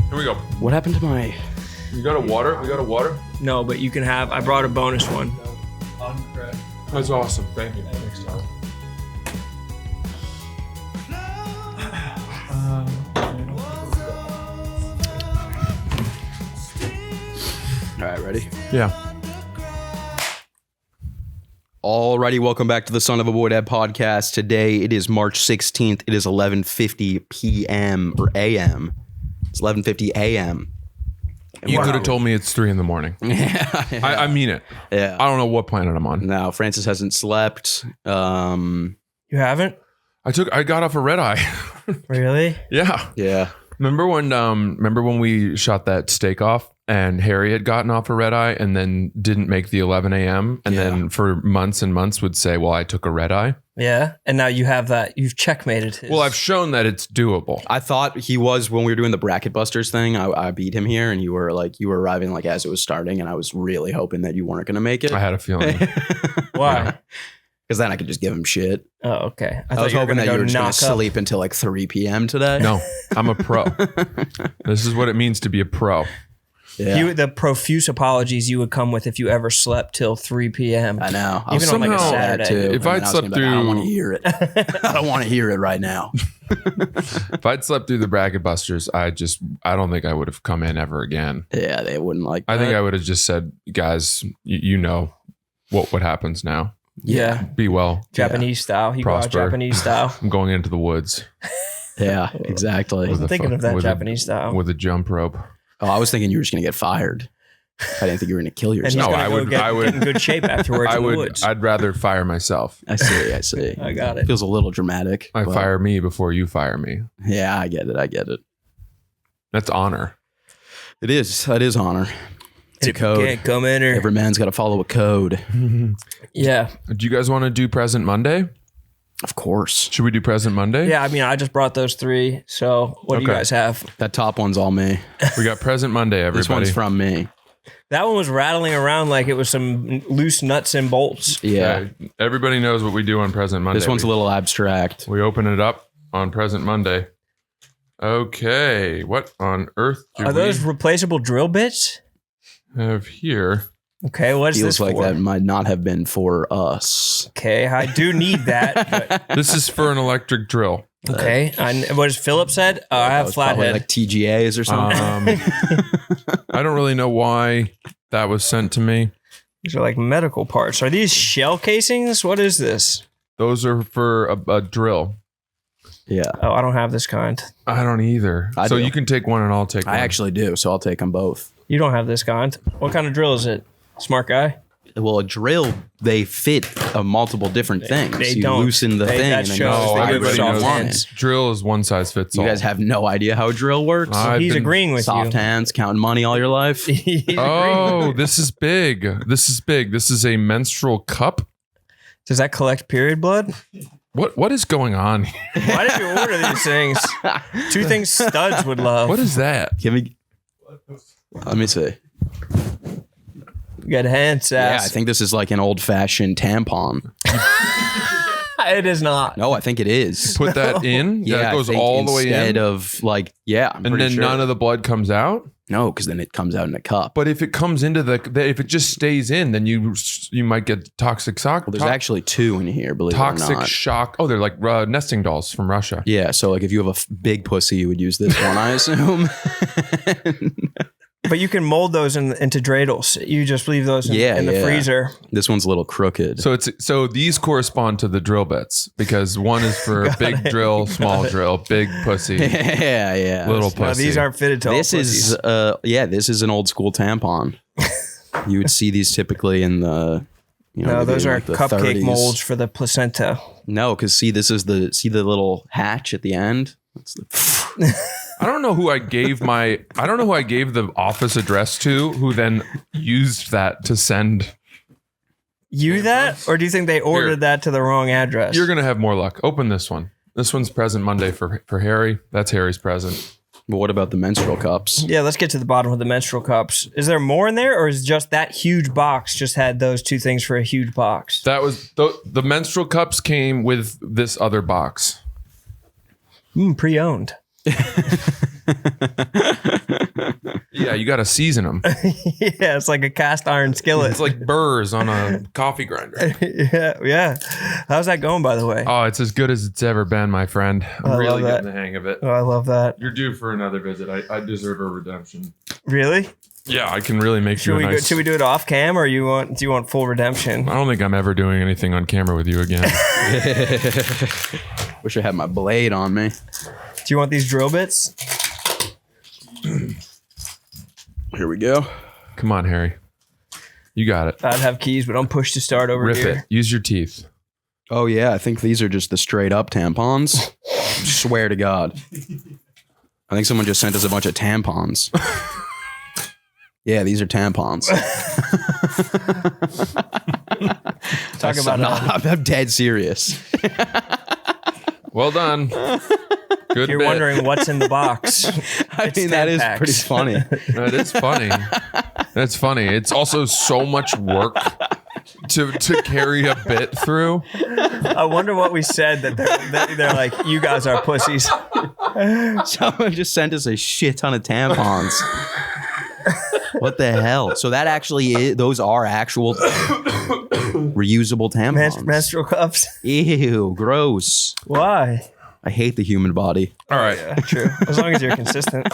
Here we go. What happened to my... You got a water? We got a water? No, but you can have... I brought a bonus one. That's awesome. Thank you. Thanks, Tom. All right, ready? Yeah. Alrighty, welcome back to the Son of a Boy Dad podcast. Today, it is March 16th. It is 11:50 p.m. or a.m. It's 11:50 a.m. You could have told me it's 3 a.m. Yeah. I mean it. Yeah. I don't know what planet I'm on. No, Francis hasn't slept. You haven't? I got off a red eye. Really? Yeah. Yeah. Remember when we shot that steak off and Harry had gotten off a red eye and then didn't make the 11 a.m. and then for months and months would say, well, I took a red eye. Yeah. And now you have that. You've checkmated his. Well, I've shown that it's doable. I thought he was, when we were doing the bracket busters thing, I beat him here and you were arriving like as it was starting and I was really hoping that you weren't going to make it. I had a feeling. Why? Because then I could just give him shit. Oh, okay. I was hoping that you were just going to sleep until like 3 p.m. today. No, I'm a pro. This is what it means to be a pro. Yeah. The profuse apologies you would come with if you ever slept till 3 p.m. I know. Even on like a somehow- Saturday. Too. If And I'd then I was slept gonna be like, I don't through- want to hear it. I don't want to hear it right now. If I'd slept through the bracket busters, I don't think I would have come in ever again. Yeah, they wouldn't like that. I think I would have just said, guys, you know what happens now. Yeah. Be well. Japanese style. You go out Prosper. Japanese style. I'm going into the woods Yeah, exactly. I wasn't thinking of that with Japanese style. with a jump rope. Oh, I was thinking you were just going to get fired. I didn't think you were going to kill And he's yourself. No, gonna I go would- get, I would- get in good shape afterwards in the woods. I'd rather fire myself. I see. I got it. Feels a little dramatic. I but- fire me before you fire me. Yeah, I get it. That's honor. It is. That is honor. It's a If you code. can't come in or Every man's got to follow a code. yeah. Do you guys want to do Present Monday? Of course. Should we do Present Monday? Yeah, I mean, I just brought those three. So what do you Okay. guys have? That top one's all me. We got Present Monday, everybody. This one's from me. That one was rattling around like it was some loose nuts and bolts. Yeah. Okay. Everybody knows what we do on Present Monday. This one's a little abstract. We open it up on Present Monday. Okay. What on earth do Are those replaceable drill bits? we have here? Okay, what is Feels this like for? that might not have been for us. Okay, I do need that. But, This is for an electric drill. okay, what does Philip said? I That have was probably flathead. like TGAs or something. I don't really know why that was sent to me. These are like medical parts. Are these shell casings? What is this? Those are for a drill. Yeah. Oh, I don't have this kind. I don't either. I So do. you can take one and I'll take one. I actually do, so I'll take them both. You don't have this kind. What kind of drill is it? Smart guy. Well, a drill, they fit multiple different things. they you don't. loosen the They- thing that and then shows you No, they fire have everybody it soft knows online. hands. drill is one size fits all. You guys have no idea how a drill works? I've He's been- agreeing with Soft you. hands, counting money all your life. He's agreeing Oh, with you. this is big. This is big. This is a menstrual cup. Does that collect period blood? What is going on here? Why did you order these things? Two things studs would love. What is that? Give me. Let me see. You got hand Yeah, I sass. think this is like an old-fashioned tampon. It is not. No, I think it is. Put that in? Yeah, that I goes think all the way instead in? of like, yeah, I'm And pretty then sure. none of the blood comes out? No, because then it comes out in a cup. But if it comes into if it just stays in, then you might get toxic shock. Well, there's actually two in here, believe it or toxic not. shock. Oh, they're like nesting dolls from Russia. Yeah, so like if you have a big pussy, you would use this one, I assume. But you can mold those into dreidels. You just leave those in the freezer. This one's a little crooked. So these correspond to the drill bits because one is for big drill, small drill, big pussy, yeah. little No, pussy. these aren't fitted to all This is pussies. this is an old school tampon. You would see these typically in the No, maybe those in, are like, the cupcake 30s. molds for the placenta. No, because this is the little hatch at the end. That's the I don't know who I gave the office address to, who then used that to send. Or do you think they ordered Here. that to the wrong address? You're gonna have more luck. Open this one. This one's present Monday for Harry. That's Harry's present. But what about the menstrual cups? Yeah, let's get to the bottom of the menstrual cups. Is there more in there, or is just that huge box just had those two things for a huge box? That was the menstrual cups came with this other box. Pre-owned. you got to season them. Yeah, it's like a cast iron skillet. It's like burrs on a coffee grinder. Yeah. How's that going, by the way? Oh, it's as good as it's ever been, my friend. I'm I really love that. getting the hang of it. Oh, I love that. You're due for another visit. I deserve a redemption. Really? Yeah, I can really make you a nice... Should we do it off cam, or do you want full redemption? I don't think I'm ever doing anything on camera with you again. Wish I had my blade on me. Do you want these drill bits? Here we go. Come on, Harry. You got it. I'd have keys, but don't push to start over Rip here. it. Use your teeth. Oh yeah, I think these are just the straight up tampons. Swear to God. I think someone just sent us a bunch of tampons. Yeah, these are tampons. Talk about I'm dead serious. Well done. Good. You're wondering what's in the box. I mean, that is pretty funny. That is funny. That's funny. It's also so much work to carry a bit through. I wonder what we said that they're like, you guys are pussies. Someone just sent us a shit ton of tampons. What the hell? So that actually is, those are actual reusable tampons. Menstrual cups. Ew, gross. Why? I hate the human body. All right. Yeah, true. As long as you're consistent.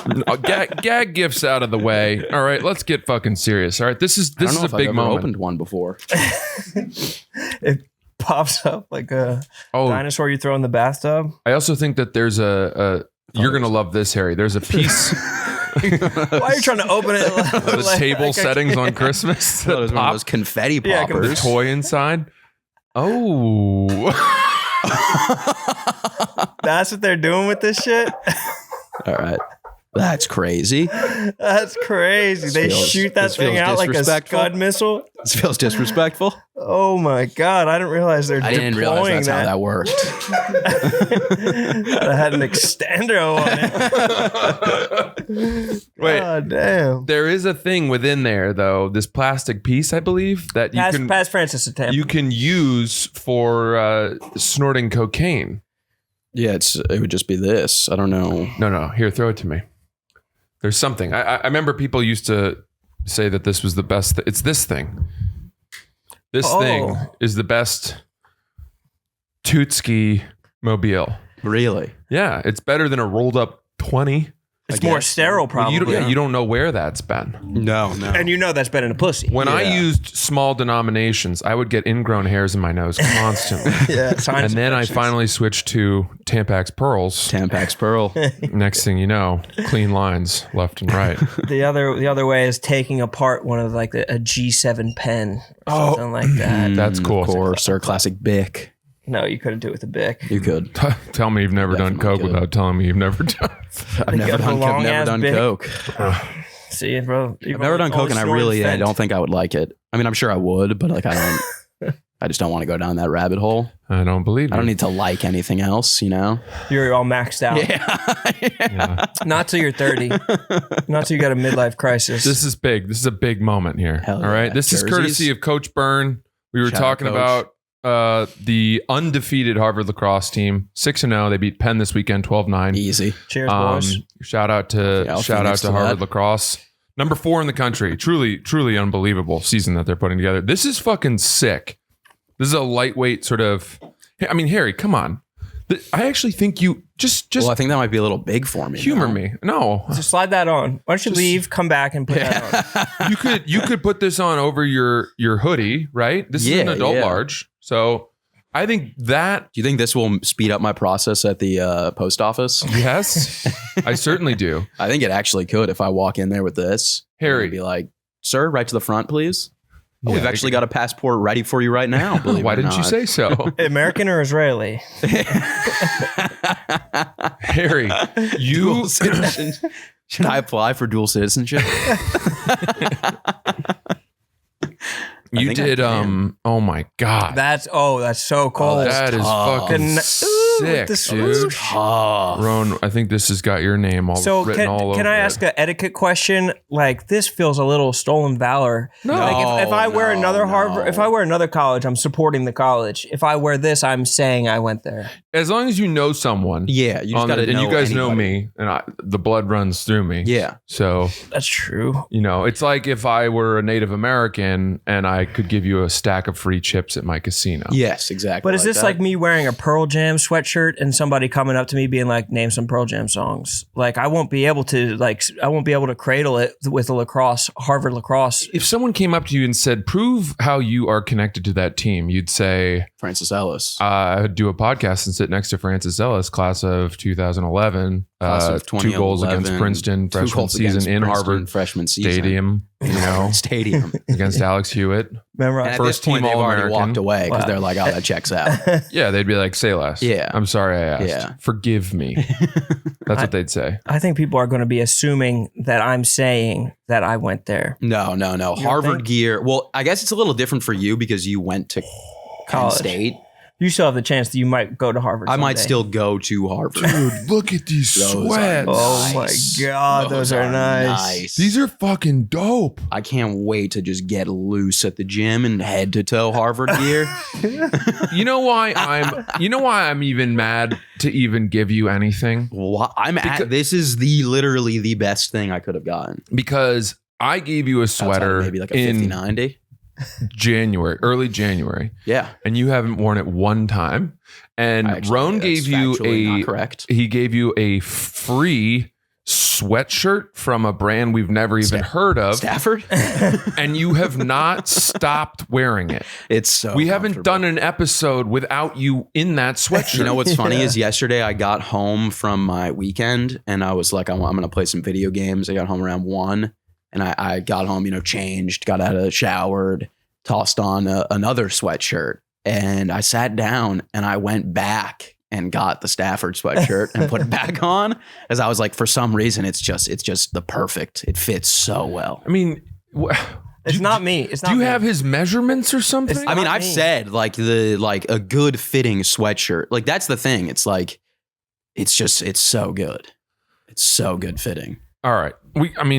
Gag gifts out of the way. All right, let's get fucking serious. All right, this is a I've big ever moment. opened one before. It pops up like a dinosaur you throw in the bathtub. I also think that there's a you're gonna love this, Harry. There's a piece. Why are you trying to open it? The table settings on Christmas. That was one of those confetti Yeah, poppers. The toy inside. Oh. That's what they're doing with this shit? All right. That's crazy. That's crazy. They shoot that thing out like a Scud missile. This feels disrespectful. Oh my God. I didn't realize they're I didn't realize that's how that worked. I had an extender on it. Wait. God damn. There is a thing within there, though, this plastic piece, I believe, that Pass Francis a tampon. you can use for snorting cocaine. Yeah, it would just be this. I don't know. No. Here, throw it to me. There's something. I remember people used to say that this was the best. It's this thing. This thing is the best Tootski mobile. Really? Yeah, it's better than a rolled up 20. It's more sterile, probably. You don't know where that's been. No. And you know that's been in a pussy. When I used small denominations, I would get ingrown hairs in my nose constantly. Yeah, and then I finally switched to Tampax Pearls. Tampax Pearl. Next thing you know, clean lines left and right. The other way is taking apart one of like a G7 pen or something like that. That's cool. Of course, or classic Bic. No, you couldn't do it with a Bic. You could. Tell me you've never done coke without telling me you've never done. I've never done coke. See, bro. I've never done coke, and I don't think I would like it. I mean, I'm sure I would, but like I just don't want to go down that rabbit hole. I don't believe you. I don't need to like anything else, you know? You're all maxed out. Yeah. Not till you're 30. Not till you got a midlife crisis. This is big. This is a big moment here. Hell all right. yeah. This is courtesy of Coach Byrne. We were Shout talking out, Coach. about the undefeated Harvard lacrosse team, 6-0. They beat Penn this weekend, 12-9. Easy. Cheers, boys. Shout out to Harvard lacrosse. Number 4 in the country. Truly, truly unbelievable season that they're putting together. This is fucking sick. This is a lightweight sort of. I mean, Harry, come on. I actually think you just. Well, I think that might be a little big for me. Humor me. No. Just slide that on. Why don't you leave, come back, and put that on? You could put this on over your hoodie, right? This is an adult large. So I think that. Do you think this will speed up my process at the post office? Yes, I certainly do. I think it actually could if I walk in there with this. Harry. And be like, sir, right to the front, please. Yeah, We've actually got a passport ready for you right now. Why didn't you say so? American or Israeli? Harry, Dual citizenship. Should I apply for dual citizenship? You did. Oh my god. That's so cold. That is fucking. sick, with the dude. swoosh. Ron, I think this has got your name all So written all over can I it. ask an etiquette question? Like this feels a little stolen valor. No. Like if I wear another no. Harvard, if I wear another college, I'm supporting the college. If I wear this, I'm saying I went there. As long as you know someone. Yeah, you just got to and know you guys know anybody. me, and the blood runs through me. Yeah. So, That's true. it's like if I were a Native American and I could give you a stack of free chips at my casino. Yes, exactly. But is this that. like me wearing a Pearl Jam sweatshirt and somebody coming up to me being like, name some Pearl Jam songs? Like I won't be able to cradle it with a Harvard lacrosse. If someone came up to you and said, prove how you are connected to that team, you'd say, Francis Ellis? I'd do a podcast and sit next to Francis Ellis, class of 2011, Class of 2 goals against 2011, Princeton, 2 freshman goals season against in Princeton, Harvard freshman season. Stadium, Stadium. against Alex Hewitt. Remember, And at First this point, team they've already All-American. walked away because Wow. they're like, oh, that checks out. Yeah, they'd be like, say less. Yeah. I'm sorry I asked. Yeah. Forgive me. That's what they'd say. I think people are going to be assuming that I'm saying that I went there. No. don't Harvard think? gear. Well, I guess it's a little different for you because you went to Penn College. State. You still have the chance that you might go to Harvard. I might someday. still go to Harvard. Dude, look at these Those are sweats. Oh nice. my God, those are nice. These are fucking dope. I can't wait to just get loose at the gym and head to toe Harvard gear. You know why I'm even mad to even give you anything? This is literally the best thing I could have gotten. Because I gave you a Outside of sweater maybe like a in 50-90. early January, Yeah. and you haven't worn it one time. And Actually, Roan that's gave you factually not correct. he gave you a free sweatshirt from a brand we've never even heard of, Stafford? and you have not stopped wearing it. It's so We haven't comfortable. done an episode without you in that sweatshirt. You know what's funny is yesterday I got home from my weekend and I was like, I'm going to play some video games. I got home around 1 and I got home, changed, got out of showered, tossed on another sweatshirt. And I sat down and I went back and got the Stafford sweatshirt and put it back on as I was like, for some reason, it's just the perfect. It fits so well. I mean, It's not me. It's not. do you me. have his measurements or something? It's I mean, not I've me. said like a good fitting sweatshirt. Like that's the thing. It's like, it's so good. It's so good fitting. All right.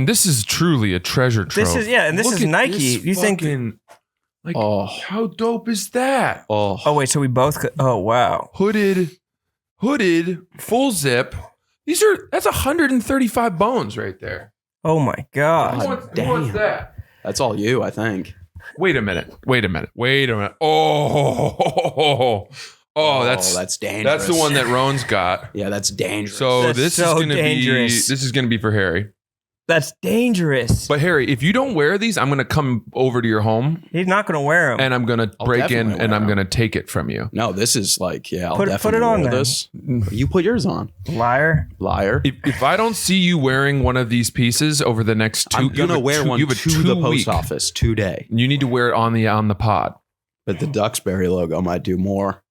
This is truly a treasure trove. This is and this Look is at Nike. this You think? fucking- like, Oh. how dope is that? Oh, Oh wait, so we both could. Oh wow. Hooded, full zip. That's 135 bones right there. Oh my God. God. Who wants damn. that? that's all you, I think. Wait a minute. Oh, that's dangerous. that's the one that Roan's got. Yeah, that's dangerous. So That's this so is gonna dangerous. be this is gonna be for Harry. That's dangerous. But Harry, if you don't wear these, I'm gonna come over to your home He's not going to wear them. and I'm gonna break in definitely and wear I'm 'em. gonna take it from you. no, this is like, yeah, I'll Put it definitely on wear then. this. You put yours on, Liar. liar. If I don't see you wearing one of these pieces over the next two, I'm gonna wear one you have a to the 2 post week. office today, You need to wear it on the pod. but the Duxbury logo might do more.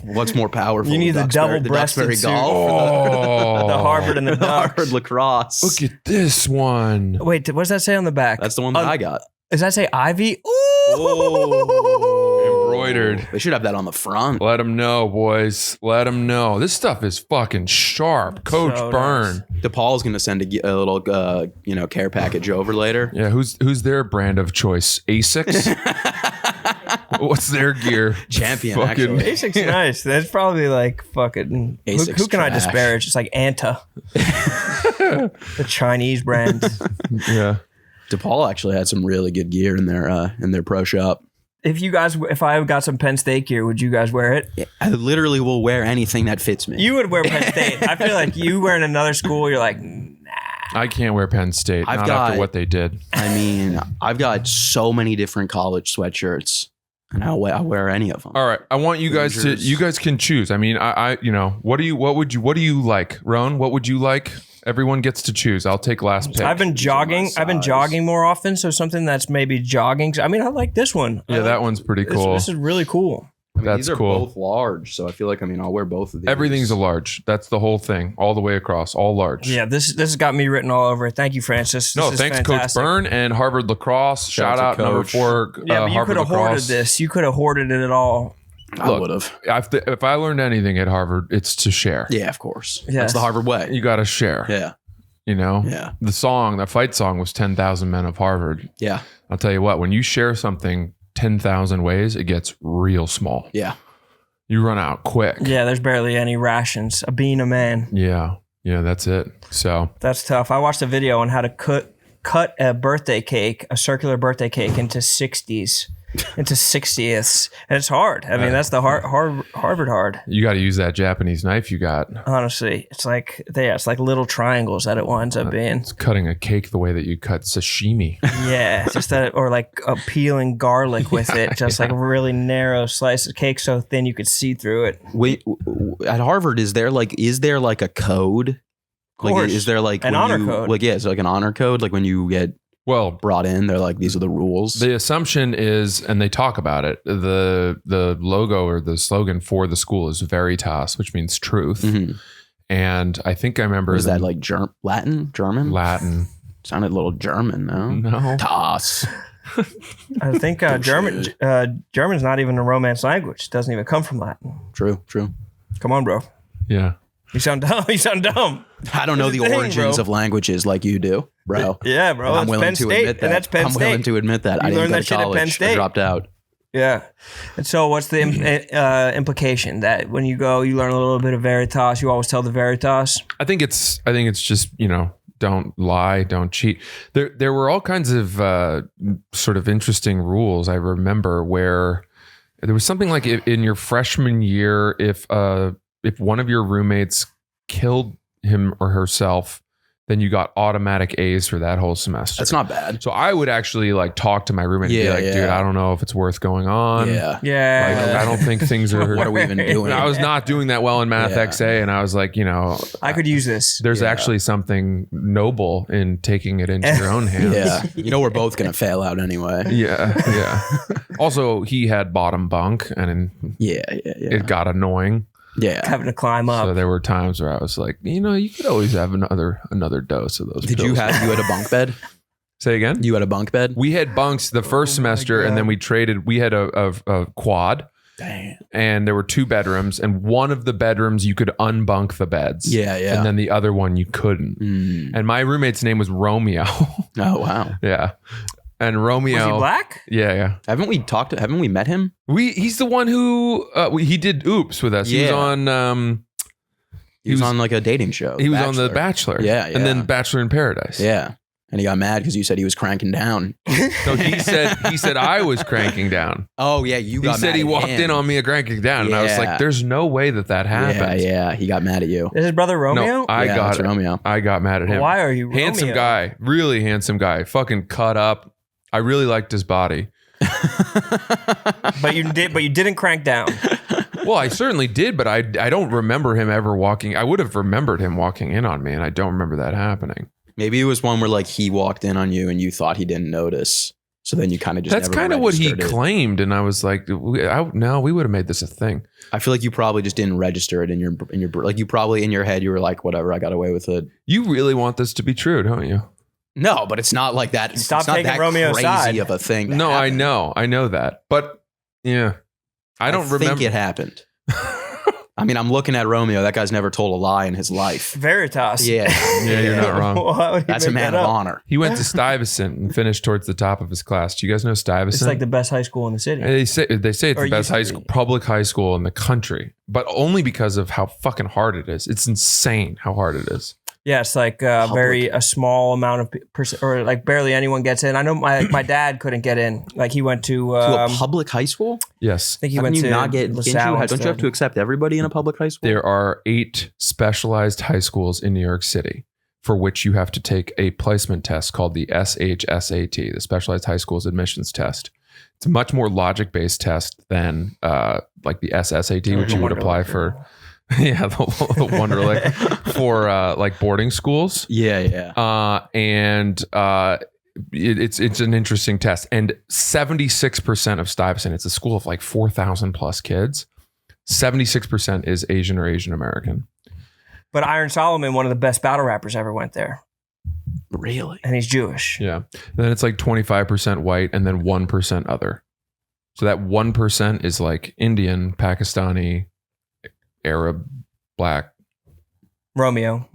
What's more powerful? You need the double-breasted Duxbury suit. golf, Oh, The Harvard and the the Ducks. Harvard lacrosse. Look at this one. Wait, what does that say on the back? That's the one that I got. Does that say Ivy? Ooh. Oh. Embroidered. They should have that on the front. Let them know, boys. Let them know. This stuff is fucking sharp. Coach So Byrne. DePaul's going to send a little, care package over later. Yeah, who's their brand of choice? Asics? What's their gear? Champion, Fucking- actually. Basic's nice. That's probably like fucking. Asics Who can I trash. disparage? It's like Anta, the Chinese brand. Yeah. DePaul actually had some really good gear in their pro shop. If I got some Penn State gear, would you guys wear it? I literally will wear anything that fits me. You would wear Penn State. I feel like you wearing another school, you're like, I can't wear Penn State. I've not got- after what they did. I mean, I've got so many different college sweatshirts, and I'll wear any of them. All right. I want you guys to Rangers. you guys can choose. I mean, what do you like? Roan, what would you like? Everyone gets to choose. I'll take last pick. I've been jogging. my I've been size. jogging more often, so something that's maybe jogging. I mean, I like this one. yeah, that one's pretty This, cool. this is really cool. I mean, That's these are cool. both large, so I feel like I'll wear both of these. Everything's a large. That's the whole thing, all the way across, all large. Yeah, this has got me written all over it. Thank you, Francis. No, This is thanks, fantastic. Coach Byrne and Harvard Lacrosse. Shout Shout out out to number Coach. 4, Yeah, but you Harvard could have hoarded Lacrosse. this. You could have hoarded it all. I would have. If I learned anything at Harvard, it's to share. Yeah, of course. Yes. That's the Harvard way. You got to share. Yeah. You know? Yeah. The fight song was 10,000 Men of Harvard. Yeah. I'll tell you what, when you share something 10,000 ways, it gets real small. Yeah. You run out quick. Yeah, there's barely any rations. Being a man. Yeah. Yeah, that's it. So That's tough. I watched a video on how to cut a birthday cake, a circular birthday cake, into 60s, into 60ths. And it's hard. I mean, that's the Harvard hard. you got to use that Japanese knife you got. Honestly, it's like little triangles that it winds up being. It's cutting a cake the way that you cut sashimi. Yeah, just that, or like peeling garlic with it, just like a really narrow slice of cake so thin you could see through it. Wait, at Harvard, is there like a code? Like, is there like an honor code? Like, yeah, it's like an honor code. Like when you get Well, brought in, they're like, these are the rules. the assumption is, and they talk about it, the logo or the slogan for the school is Veritas, which means truth. Mhm. And I think I remember Is that like Latin, German? Latin. Sounded a little German, no? No. Tas. I think German's not even a Romance language. It doesn't even come from Latin. True. Come on, bro. Yeah. You sound dumb. You sound dumb. I don't know Here's the the thing, origins bro. of languages like you do, bro. Yeah, bro. And I'm It's willing Penn to State, admit that. and that's Penn I'm State. willing to admit that. You I didn't learned go that to shit at Penn college. I State. dropped out. Yeah. And so what's the implication that when you go, you learn a little bit of Veritas, you always tell the Veritas? I think it's just, don't lie, don't cheat. There were all kinds of sort of interesting rules. I remember where there was something like in your freshman year, if one of your roommates killed him or herself, then you got automatic A's for that whole semester. That's not bad. So I would actually like talk to my roommate and be Yeah, like, dude, yeah. I don't know if it's worth going on. Yeah. Yeah. Like, I don't think things are. What are we even doing? I was not doing that well in Math Yeah. XA, and I was like, I could use this. there's Yeah. actually something noble in taking it into your own hands. Yeah. We're both going to fail out anyway. Yeah. Also, he had bottom bunk, and Yeah. it got annoying. Yeah. Having to climb up. So there were times where I was like, you could always have another dose of those. Did pills. you had a bunk bed? Say again? You had a bunk bed? We had bunks the first semester, and then we traded. We had a quad. Damn. And there were 2 bedrooms, and one of the bedrooms you could unbunk the beds. Yeah. And then the other one you couldn't. Mm. And my roommate's name was Romeo. Oh, wow. Yeah. And Romeo. Was he black? Yeah. Haven't we met him? He's the one who he did Oops with us. He was Yeah. on He was on like a dating show. he was on The Bachelor. Yeah. And then Bachelor in Paradise. Yeah. And he got mad because you said he was cranking down. No, he said I was cranking down. Oh, yeah. You got He said mad he at walked him. in on me cranking down. And I was Yeah. like, there's no way that happened. Yeah. He got mad at you. Is his brother Romeo? No, I Yeah, got that's it. Romeo. I got mad at him. Why are you Romeo? Handsome guy. Really handsome guy. Fucking cut up. I really liked his body. But you didn't crank down. Well, I certainly did, but I don't remember him ever walking. I would have remembered him walking in on me, and I don't remember that happening. Maybe it was one where like he walked in on you and you thought he didn't notice. So then you kind of just That's never kind of what he registered it. claimed, and I was like, no, we would have made this a thing. I feel like you probably just didn't register it in your like you probably in your head you were like, whatever, I got away with it. You really want this to be true, don't you? No, but it's not like that. Stop it's not taking that Romeo's crazy side. of a thing. to No, I happen. know that, but yeah, I don't think remember. it happened. I mean, I'm looking at Romeo. That guy's never told a lie in his life. Veritas. Yeah, Yeah, you're not wrong. Why would he That's a make man that of up? honor. He went to Stuyvesant and finished towards the top of his class. Do you guys know Stuyvesant? It's like the best high school in the city. They say it's Or the best used to high be. school, public high school in the country, but only because of how fucking hard it is. It's insane how hard it is. Yeah, it's like a small amount of or like barely anyone gets in. I know my dad couldn't get in. Like he went to To a public high school? Yes. I think he How went can you to not get? Don't you LaSalle have to instead. accept everybody in a public high school? There are 8 specialized high schools in New York City for which you have to take a placement test called the SHSAT, the Specialized High Schools Admissions Test. It's a much more logic-based test than like the SSAT, which you would apply for. Yeah, the Wonderlic for like boarding schools. Yeah. And it's an interesting test. And 76% of Stuyvesant, it's a school of like 4,000 plus kids. 76% is Asian or Asian American. But Iron Solomon, one of the best battle rappers ever, went there, Really? and he's Jewish. Yeah. Then it's like 25% white and then 1% other. So that 1% is like Indian, Pakistani, Arab, Black. Romeo.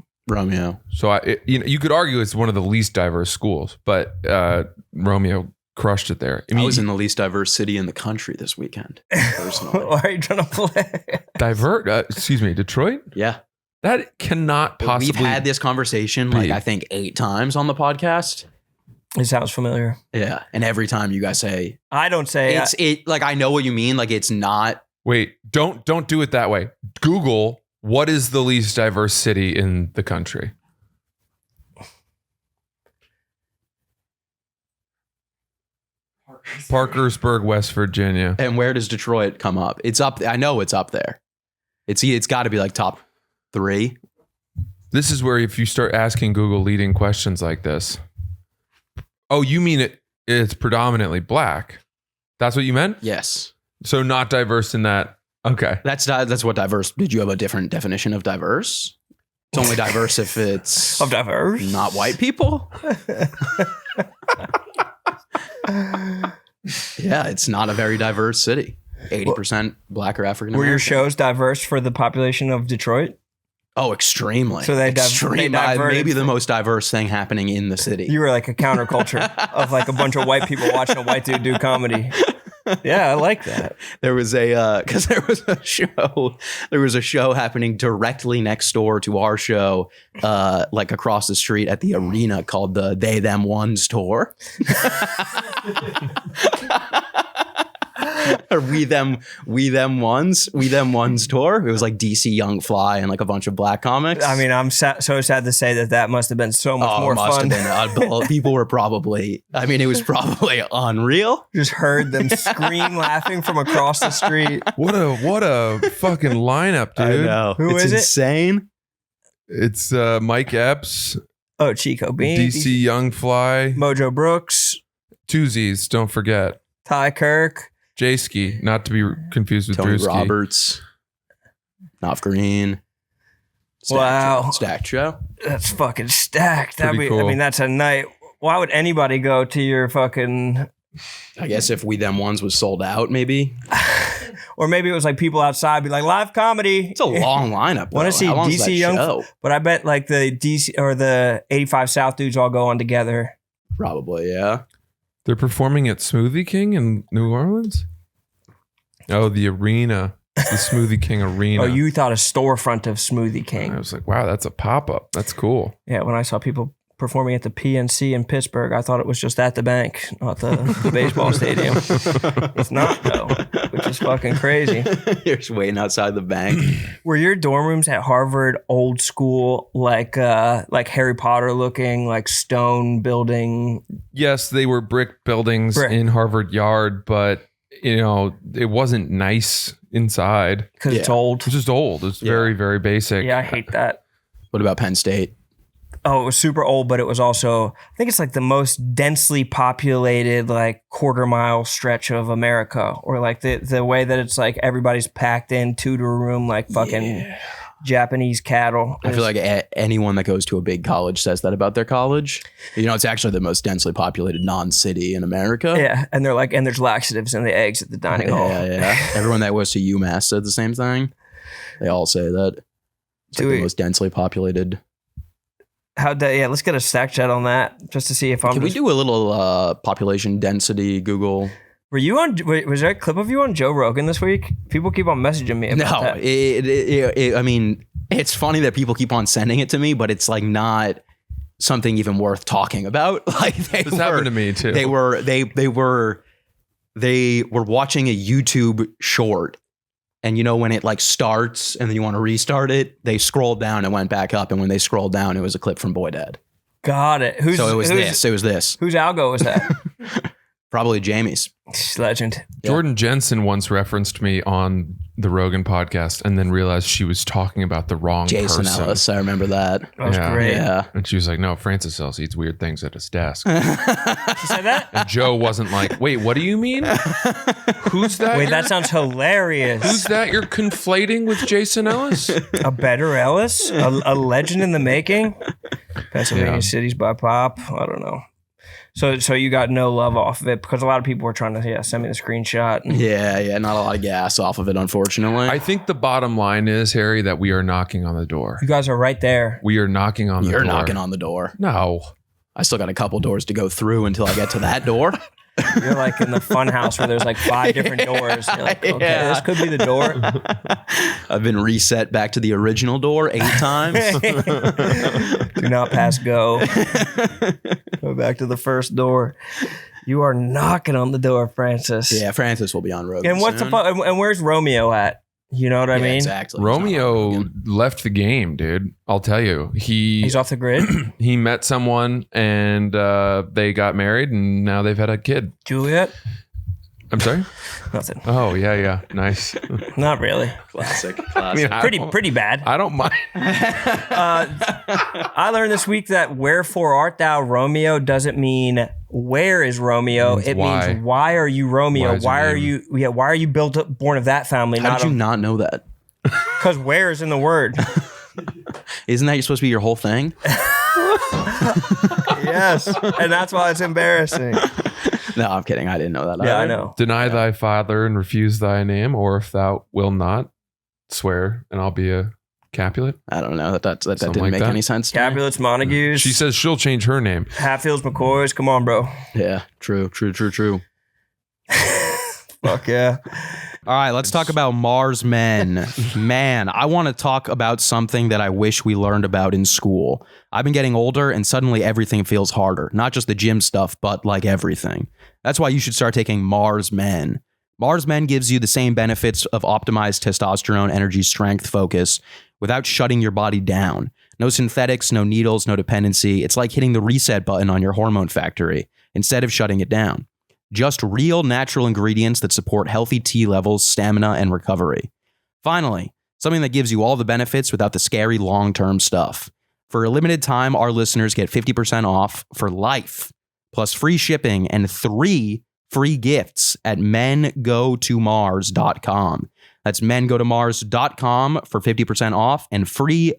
So you could argue it's one of the least diverse schools, but Romeo crushed it there. I was in the least diverse city in the country this weekend, personally. Why are you trying to play? Excuse me, Detroit? Yeah. That cannot possibly. We've had this conversation I think 8 times on the podcast. It sounds familiar. Yeah. And every time you guys say, I don't say I know what you mean. Like, it's not. Wait, don't do it that way. Google, what is the least diverse city in the country? Parkersburg, West Virginia. And where does Detroit come up? It's up. I know it's up there. It's got to be like top 3. This is where if you start asking Google leading questions like this. Oh, you mean it's predominantly Black? That's what you meant? Yes. So not diverse in that. Okay. That's what diverse. Did you have a different definition of diverse? It's only diverse if it's of diverse, not white people. Yeah, it's not a very diverse city. 80% Black or African American. Were your shows diverse for the population of Detroit? Oh, extremely. So they extremely. Maybe the most diverse thing happening in the city. You were like a counterculture of like a bunch of white people watching a white dude do comedy. Yeah, I like that. There was a show happening directly next door to our show, like across the street at the arena, called the They Them Ones tour. Or we them ones tour. It was like DC Young Fly and like a bunch of Black comics. I mean, I'm so sad to say that must have been so much more fun. People were probably. I mean, it was probably unreal. Just heard them scream laughing from across the street. What a fucking lineup, dude! I know. Who is insane. It's Mike Epps. Oh, Chico Bean, DC Young Fly, Mojo Brooks, Two Z's. Don't forget Ty Kirk. J-Ski, not to be confused with Tony Drewski. Roberts, Knopf Green. Stacked show. That's fucking stacked. Pretty cool. I mean, that's a night. Why would anybody go to your fucking? I guess if We Them Ones was sold out, maybe. Or maybe it was like people outside be like, live comedy. It's a long lineup. Want to see DC Young? But I bet like the DC or the 85 South dudes all go on together. Probably, yeah. They're performing at Smoothie King in New Orleans? Oh, the arena. The Smoothie King arena. Oh, you thought a storefront of Smoothie King. I was like, wow, that's a pop-up. That's cool. Yeah, when I saw people performing at the PNC in Pittsburgh, I thought it was just at the bank, not the baseball stadium. It's not, though, which is fucking crazy. You're just waiting outside the bank. Were your dorm rooms at Harvard old school, like Harry Potter looking, like stone building? Yes, they were brick buildings in Harvard Yard, but it wasn't nice inside. Because it's old. It's just old. It's very, very basic. Yeah, I hate that. What about Penn State? Oh, it was super old, but it was also, I think it's like the most densely populated, like quarter-mile stretch of America, or like the way that it's like everybody's packed in to a room like fucking Japanese cattle. I feel like anyone that goes to a big college says that about their college. It's actually the most densely populated non-city in America. Yeah, and they're like, and there's laxatives in the eggs at the dining hall. Yeah. Everyone that goes to UMass said the same thing. They all say that. It's like the most densely populated. Let's get a stack chat on that just to see if I'm. Can we do a little population density Google? Were you on? Was there a clip of you on Joe Rogan this week? People keep on messaging me about that. I mean, it's funny that people keep on sending it to me, but it's like not something even worth talking about. Like this happened to me too. They were watching a YouTube short. And when it like starts and then you want to restart it, they scrolled down and went back up. And when they scrolled down, it was a clip from Boy Dad. Got it. It was this. Whose algo was that? Probably Jamie's. Legend. Jordan Jensen once referenced me on the Rogan podcast and then realized she was talking about the wrong Jason person. Ellis. I remember that. That was great. Yeah. And she was like, no, Francis Ellis eats weird things at his desk. She said that? And Joe wasn't like, wait, what do you mean? Who's that? Wait, that sounds hilarious. Who's that you're conflating with Jason Ellis? A better Ellis? A legend in the making? Pennsylvania cities by pop? I don't know. So you got no love off of it because a lot of people were trying to send me the screenshot. Yeah, not a lot of gas off of it, unfortunately. I think the bottom line is, Harry, that we are knocking on the door. You guys are right there. We are knocking on the door. You're knocking on the door. No. I still got a couple doors to go through until I get to that door. You're like in the fun house where there's like 5 different doors. You're like, okay, this could be the door. I've been reset back to the original door 8 times. Do not pass go. Go back to the first door. You are knocking on the door, Francis. Yeah, Francis will be on Rogan And what's soon. and where's Romeo at? You know what I mean? Exactly. Romeo left the game, dude. I'll tell you. He's off the grid. He met someone and they got married and now they've had a kid. Juliet? I'm sorry? Nothing. Oh, yeah. Nice. Not really. Classic. I mean, Pretty bad. I don't mind. I learned this week that wherefore art thou Romeo doesn't mean where is Romeo. It why. means why are you Romeo? Why is your name? Why are you born of that family? How did you not know that? Because where is in the word. Isn't that supposed to be your whole thing? Yes. And that's why it's embarrassing. No, I'm kidding. I didn't know that. Yeah, either. I know. Deny thy father and refuse thy name, or if thou will not, swear, and I'll be a Capulet. I don't know. That didn't like make that. any sense. to me. Capulets, Montagues. She says she'll change her name. Hatfields, McCoys. Come on, bro. Yeah, true. Fuck yeah. All right, let's talk about Mars Men. Man, I want to talk about something that I wish we learned about in school. I've been getting older and suddenly everything feels harder. Not just the gym stuff, but like everything. That's why you should start taking Mars Men. Mars Men gives you the same benefits of optimized testosterone, energy, strength, focus without shutting your body down. No synthetics, no needles, no dependency. It's like hitting the reset button on your hormone factory instead of shutting it down. Just real natural ingredients that support healthy T levels, stamina, and recovery. Finally, something that gives you all the benefits without the scary long-term stuff. For a limited time, our listeners get 50% off for life, plus free shipping and 3 free gifts at mengotomars.com. That's mengotomars.com for 50% off and 3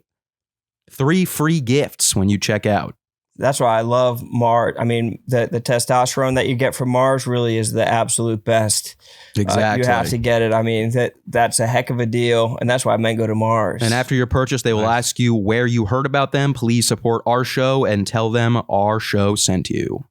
free gifts when you check out. That's why I love Mars. I mean, the testosterone that you get from Mars really is the absolute best. Exactly. You have to get it. I mean, that's a heck of a deal. And that's why men go to Mars. And after your purchase, they will ask you where you heard about them. Please support our show and tell them our show sent you.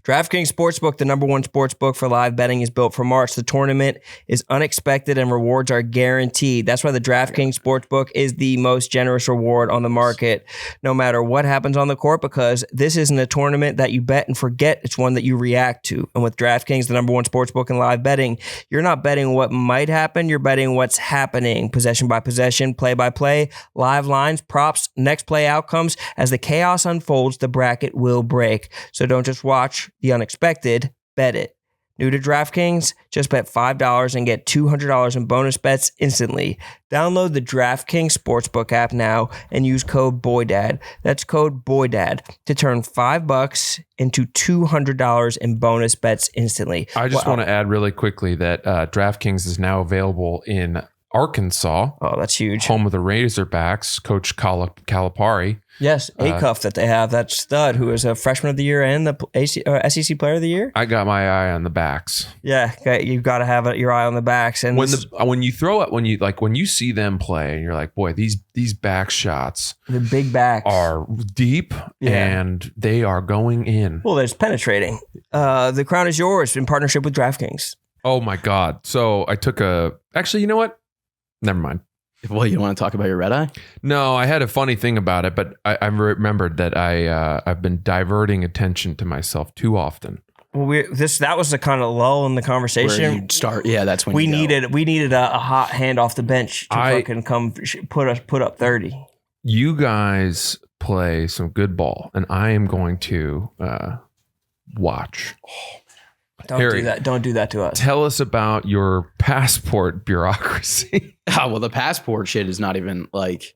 DraftKings Sportsbook, the #1 sportsbook for live betting, is built for March. The tournament is unexpected and rewards are guaranteed. That's why the DraftKings Sportsbook is the most generous reward on the market, no matter what happens on the court, because this isn't a tournament that you bet and forget. It's one that you react to. And with DraftKings, the #1 sportsbook in live betting, you're not betting what might happen. You're betting what's happening. Possession by possession, play by play, live lines, props, next play outcomes. As the chaos unfolds, the bracket will break. So don't just watch the unexpected, bet it. New to DraftKings? Just bet $5 and get $200 in bonus bets instantly. Download the DraftKings Sportsbook app now and use code BOYDAD. That's code BOYDAD to turn $5 into $200 in bonus bets instantly. I just want to add really quickly that DraftKings is now available in Arkansas. Oh, that's huge. Home of the Razorbacks, Coach Calipari. Yes, Acuff that they have, that stud who is a freshman of the year and the SEC player of the year. I got my eye on the backs. Yeah, you've got to have your eye on the backs. And when you see them play, and you're like, boy, these back shots, the big backs are deep and they are going in. Well, there's penetrating. The crown is yours in partnership with DraftKings. Oh my God! So I took actually, you know what? Never mind. Well, you want to talk about your red eye? No, I had a funny thing about it, but I remembered that I've been diverting attention to myself too often. Well, that was the kind of lull in the conversation. Where you start, yeah, that's when we needed a hot hand off the bench to fucking come put up 30. You guys play some good ball, and I am going to watch. Don't Harry, do that. Don't do that to us. Tell us about your passport bureaucracy. Oh, well, the passport shit is not even like,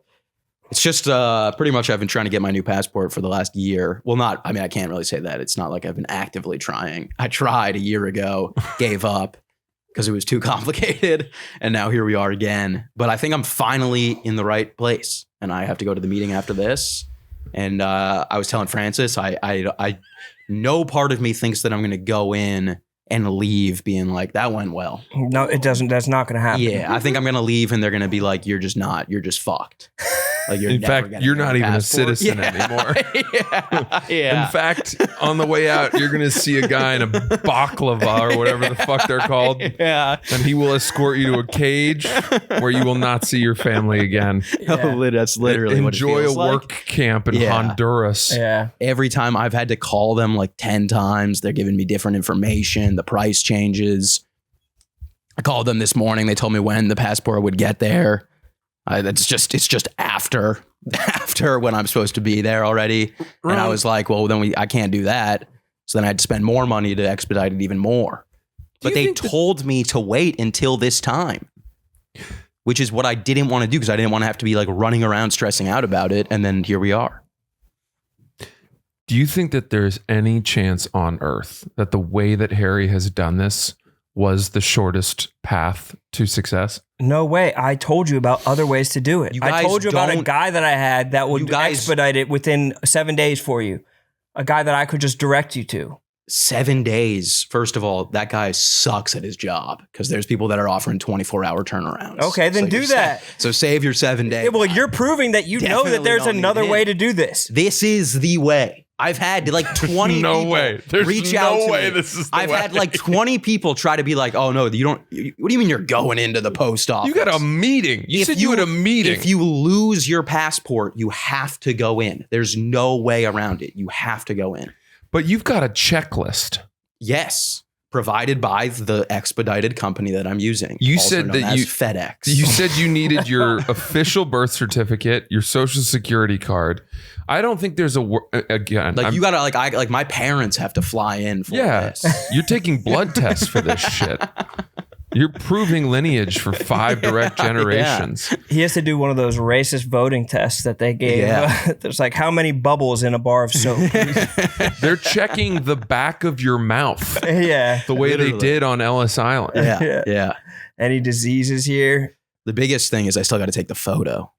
it's just pretty much I've been trying to get my new passport for the last year. Well, I can't really say that. It's not like I've been actively trying. I tried a year ago, gave up because it was too complicated. And now here we are again. But I think I'm finally in the right place. And I have to go to the meeting after this. And I was telling Francis, I no part of me thinks that I'm going to go in and leave being like, that went well. No, it doesn't. That's not going to happen. Yeah, I think I'm going to leave and they're going to be like, you're just not. You're just fucked. Like In fact, you're not even a citizen anymore. Yeah. In fact, on the way out, you're going to see a guy in a baklava or whatever the fuck they're called. Yeah. And he will escort you to a cage where you will not see your family again. Yeah. That's literally what it Enjoy feels a like. work camp in Honduras. Yeah. Every time I've had to call them like 10 times, they're giving me different information. The price changes. I called them this morning. They told me when the passport would get there. It's just after when I'm supposed to be there already. Right. And I was like, well, then I can't do that. So then I had to spend more money to expedite it even more. But they told me to wait until this time, which is what I didn't want to do because I didn't want to have to be like running around stressing out about it. And then here we are. Do you think that there's any chance on earth that the way that Harry has done this was the shortest path to success? No way. I told you about other ways to do it. I told you about a guy that I had that would expedite it within 7 days for you. A guy that I could just direct you to. 7 days. First of all, that guy sucks at his job because there's people that are offering 24-hour turnarounds. Okay, then do that. So save your 7 days. Yeah, well, you're proving that you know that there's another way to do this. This is the way. I've had like 20 people reach out to me. This is the I've way. had like 20 people try to be like, oh no, you don't. What do you mean you're going into the post office? You got a meeting. You said you had a meeting. If you lose your passport, you have to go in. There's no way around it. You have to go in. But you've got a checklist. Yes. Provided by the expedited company that I'm using. You said that you FedEx. You said you needed your official birth certificate, your social security card. I don't think there's again. Like you gotta like my parents have to fly in for this. You're taking blood tests for this shit. You're proving lineage for 5 direct generations. He has to do one of those racist voting tests that they gave. There's like how many bubbles in a bar of soap. They're checking the back of your mouth. Yeah. The way they did on Ellis Island. Yeah. Any diseases here? The biggest thing is I still got to take the photo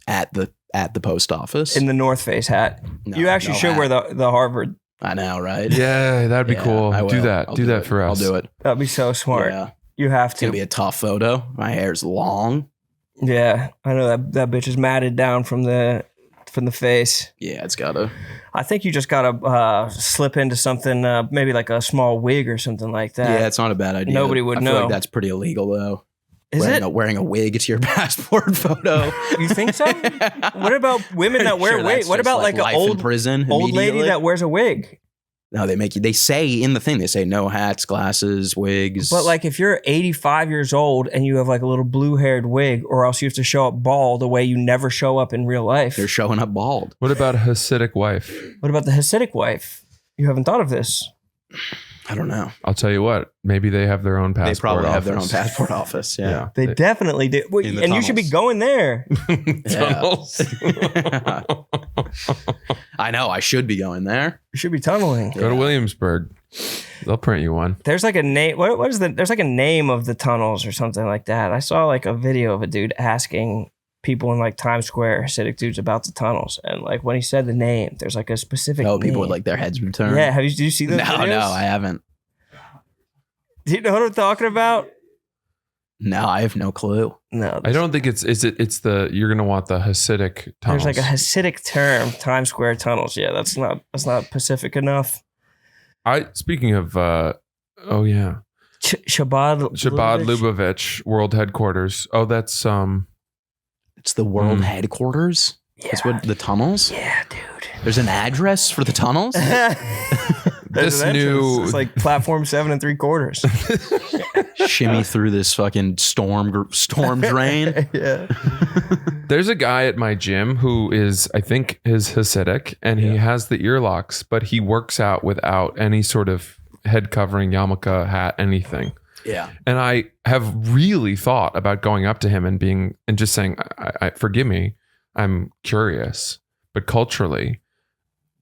at the post office. In the North Face hat. No, you actually should wear the Harvard. I know, right? Yeah, that'd be cool. Do that. I'll do that for us. I'll do it. That'd be so smart. Yeah. You have It's to. going to be a tough photo. My hair's long. Yeah. I know that bitch is matted down from the face. Yeah, it's got to. I think you just got to slip into something, maybe like a small wig or something like that. Yeah, it's not a bad idea. Nobody would I feel know. like that's pretty illegal, though. Is it? Wearing a wig to your passport photo. You think so? What about women that wear wigs? What about like an life in prison old lady immediately? that wears a wig? No, they say in the thing, they say no hats, glasses, wigs. But like if you're 85 years old and you have like a little blue haired wig, or else you have to show up bald the way you never show up in real life. They're showing up bald. What about a Hasidic wife? What about the Hasidic wife? You haven't thought of this. I don't know. I'll tell you what. Maybe they have their own passport They probably office. have their own passport office. Yeah. They definitely do. Wait, In the and you should be tunnels. going there. Tunnels. I know. I should be going there. You should be tunneling. Go to Williamsburg. They'll print you one. There's like a name. What is there's like a name of the tunnels or something like that. I saw like a video of a dude asking people in like Times Square, Hasidic dudes, about the tunnels, and like when he said the name, there's like a specific. Oh, people name. with like their heads would turn. Yeah, did you see those? No, videos? I haven't. Do you know what I'm talking about? No, I have no clue. No, I don't think it's the you're gonna want the Hasidic tunnels. there's like a Hasidic term, Times Square tunnels. Yeah, that's not Pacific enough. Speaking of oh yeah. Shabbat Lubavitch World Headquarters. Oh, that's It's the world headquarters. Yeah. That's what the tunnels. Yeah, dude. There's an address for the tunnels. this new It's like platform 7 3/4. Shimmy through this fucking storm drain. Yeah. There's a guy at my gym who I think is Hasidic, and he has the earlocks, but he works out without any sort of head covering, yarmulke, hat, anything. Yeah. And I have really thought about going up to him and just saying, I forgive me, I'm curious, but culturally,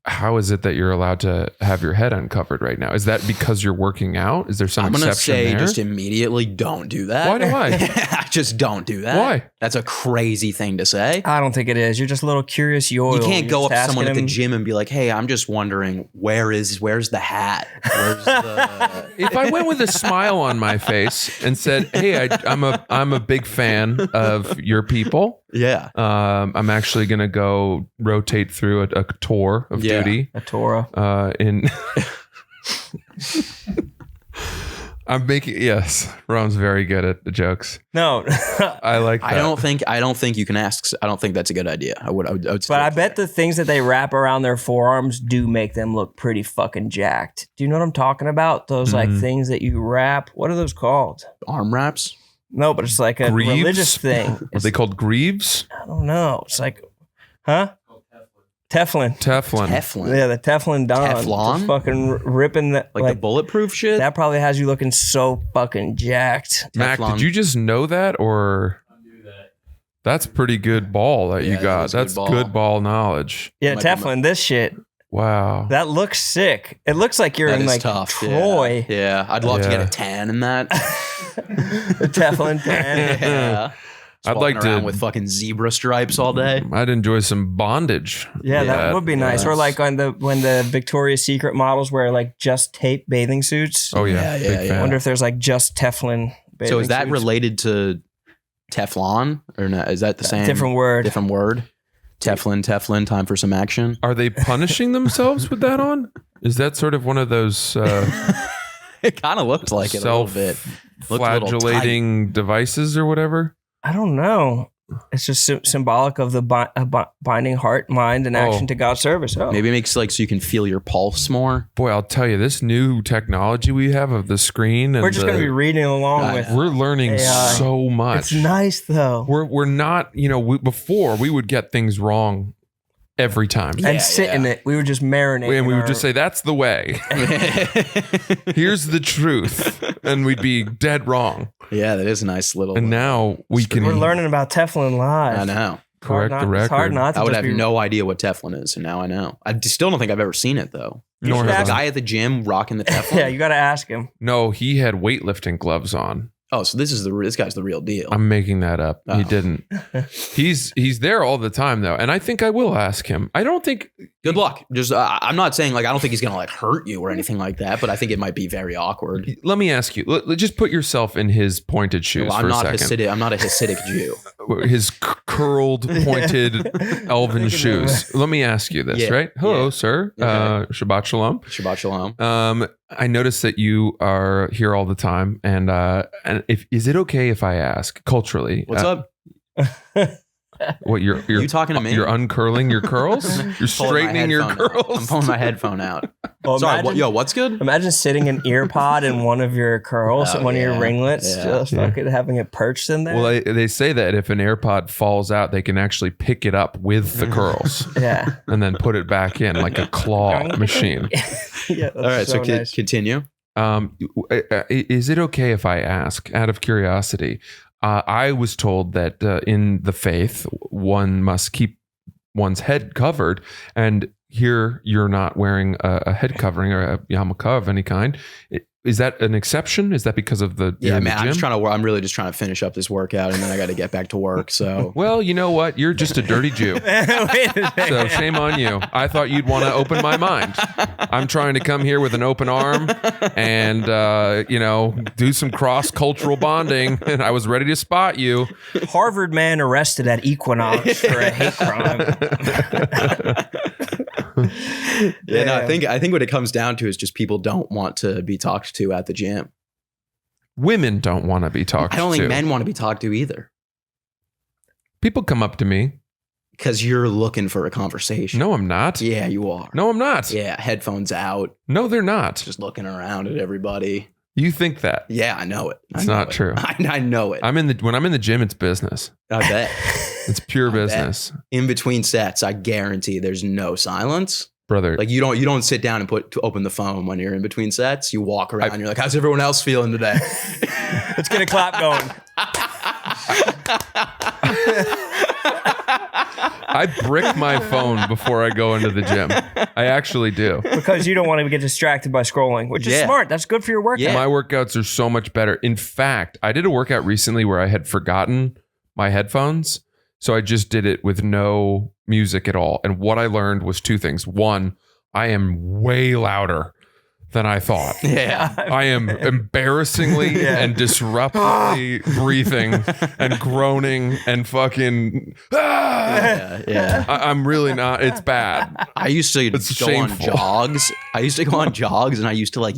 how is it that you're allowed to have your head uncovered right now? Is that because you're working out? Is there some exception there? I'm going to say just immediately don't do that. Why do I? Just don't do that. Why? That's a crazy thing to say. I don't think it is. You're just a little curious. You can't go up to someone at the gym and be like, hey, I'm just wondering, where's the hat? Where's the... If I went with a smile on my face and said, hey, I'm a big fan of your people. Yeah. I'm actually going to go rotate through a tour of duty. A Torah. I'm making, yes, Ron's very good at the jokes. No. I like that. I don't think you can ask. I don't think that's a good idea. I would but I bet the things that they wrap around their forearms do make them look pretty fucking jacked. Do you know what I'm talking about? Those like things that you wrap. What are those called? Arm wraps? No, but it's like a religious thing. Are they called greaves? I don't know. It's like, huh? Teflon. Teflon. Yeah, the Teflon Don. Teflon? Just fucking ripping the Like the bulletproof shit? That probably has you looking so fucking jacked. Mac, Teflon. did you just know that, or that's pretty good ball that you got? That's good ball knowledge. Yeah, Teflon, this shit. Wow. That looks sick. It looks like you're That in is like tough. Troy. Yeah. I'd love to get a tan in that. The Teflon tan. Yeah. I'd like to with fucking zebra stripes all day. I'd enjoy some bondage. Yeah, that would be nice. Yes. Or like when the Victoria's Secret models wear like just tape bathing suits. Oh yeah, Yeah, big yeah, fan. yeah. I wonder if there's like just Teflon bathing So is that suits. related to Teflon or not? Is that the same? Different word. Different word. Teflon, time for some action. Are they punishing themselves with that on? Is that sort of one of those It kind of looked like it a little bit. Looked a little flagellating devices or whatever? I don't know. It's just symbolic of the binding heart, mind, and action to God's service. Oh. Maybe it makes like so you can feel your pulse more. Boy, I'll tell you, this new technology we have of the screen, and We're just going to be reading along with. we're learning AI. so much. It's nice though. We're not, before we would get things wrong every time. And sit in it. We would just marinate. And we would just say, that's the way. Here's the truth. And we'd be dead wrong. Yeah, that is a nice little. And now we can We're learning about Teflon live. I know. correct the record. It's hard not to I would just have be- no idea what Teflon is, and now I know. I still don't think I've ever seen it though. Nor should have The I. guy at the gym rocking the Teflon. Yeah, you got to ask him. No, he had weightlifting gloves on. Oh, so this guy's the real deal. I'm making that up. He Oh. didn't. He's there all the time though, and I think I will ask him. I don't think. Good luck. Just I'm not saying like I don't think he's gonna like hurt you or anything like that, but I think it might be very awkward. Let me ask you. Just put yourself in his pointed shoes Well, for I'm a not second. Hasidic. I'm not a Hasidic Jew. His curled, pointed, elven shoes. Let me ask you this, Yeah, right? Hello, yeah. sir. Okay. Shabbat shalom. Shabbat shalom. I noticed that you are here all the time, and is it okay if I ask culturally? What's up? What you're You talking to me? You're uncurling your curls. You're Pulling my straightening your headphone out. curls. I'm pulling my headphone out. Well, Sorry, imagine, what's good? imagine sitting an ear pod in one of your curls, Oh, one of your yeah. ringlets, Yeah. just fucking having it perched in there. Well, they say that if an AirPod falls out, they can actually pick it up with the curls yeah. and then put it back in like a claw machine. Yeah. All right, so nice. continue. Is it okay if I ask, out of curiosity? I was told that in the faith, one must keep one's head covered, and here you're not wearing a head covering or a yarmulke of any kind. Is that an exception? Is that because of the Yeah, in man. the gym? I'm really just trying to finish up this workout, and then I got to get back to work. So Well, you know what? You're just a dirty Jew. Wait a second. So shame on you. I thought you'd want to open my mind. I'm trying to come here with an open arm and, do some cross-cultural bonding. And I was ready to spot you. Harvard man arrested at Equinox for a hate crime. yeah, no, I think what it comes down to is just people don't want to be talked to at the gym. Women don't want to be talked I don't to. think men want to be talked to either People come up to me. because you're looking for a conversation. No, I'm not. Yeah, you are. No, I'm not. Yeah, headphones out, No, they're not. just looking around at everybody. You think that. Yeah, I know it. It's not true. I know it. When I'm in the gym, it's business. I bet. It's pure I bet. business. In between sets, I guarantee there's no silence. Brother. Like you don't sit down and open the phone when you're in between sets. You walk around and you're like, how's everyone else feeling today? Let's get a clap going. I brick my phone before I go into the gym. I actually do. Because you don't want to get distracted by scrolling, which is smart. That's good for your workout. Yeah. My workouts are so much better. In fact, I did a workout recently where I had forgotten my headphones. So I just did it with no music at all. And what I learned was two things. One, I am way louder than I thought. Yeah. I am embarrassingly and disruptively breathing and groaning and fucking. Yeah. I'm really not. It's bad. I used to It's go shameful. on jogs. I used to go on jogs, and I used to like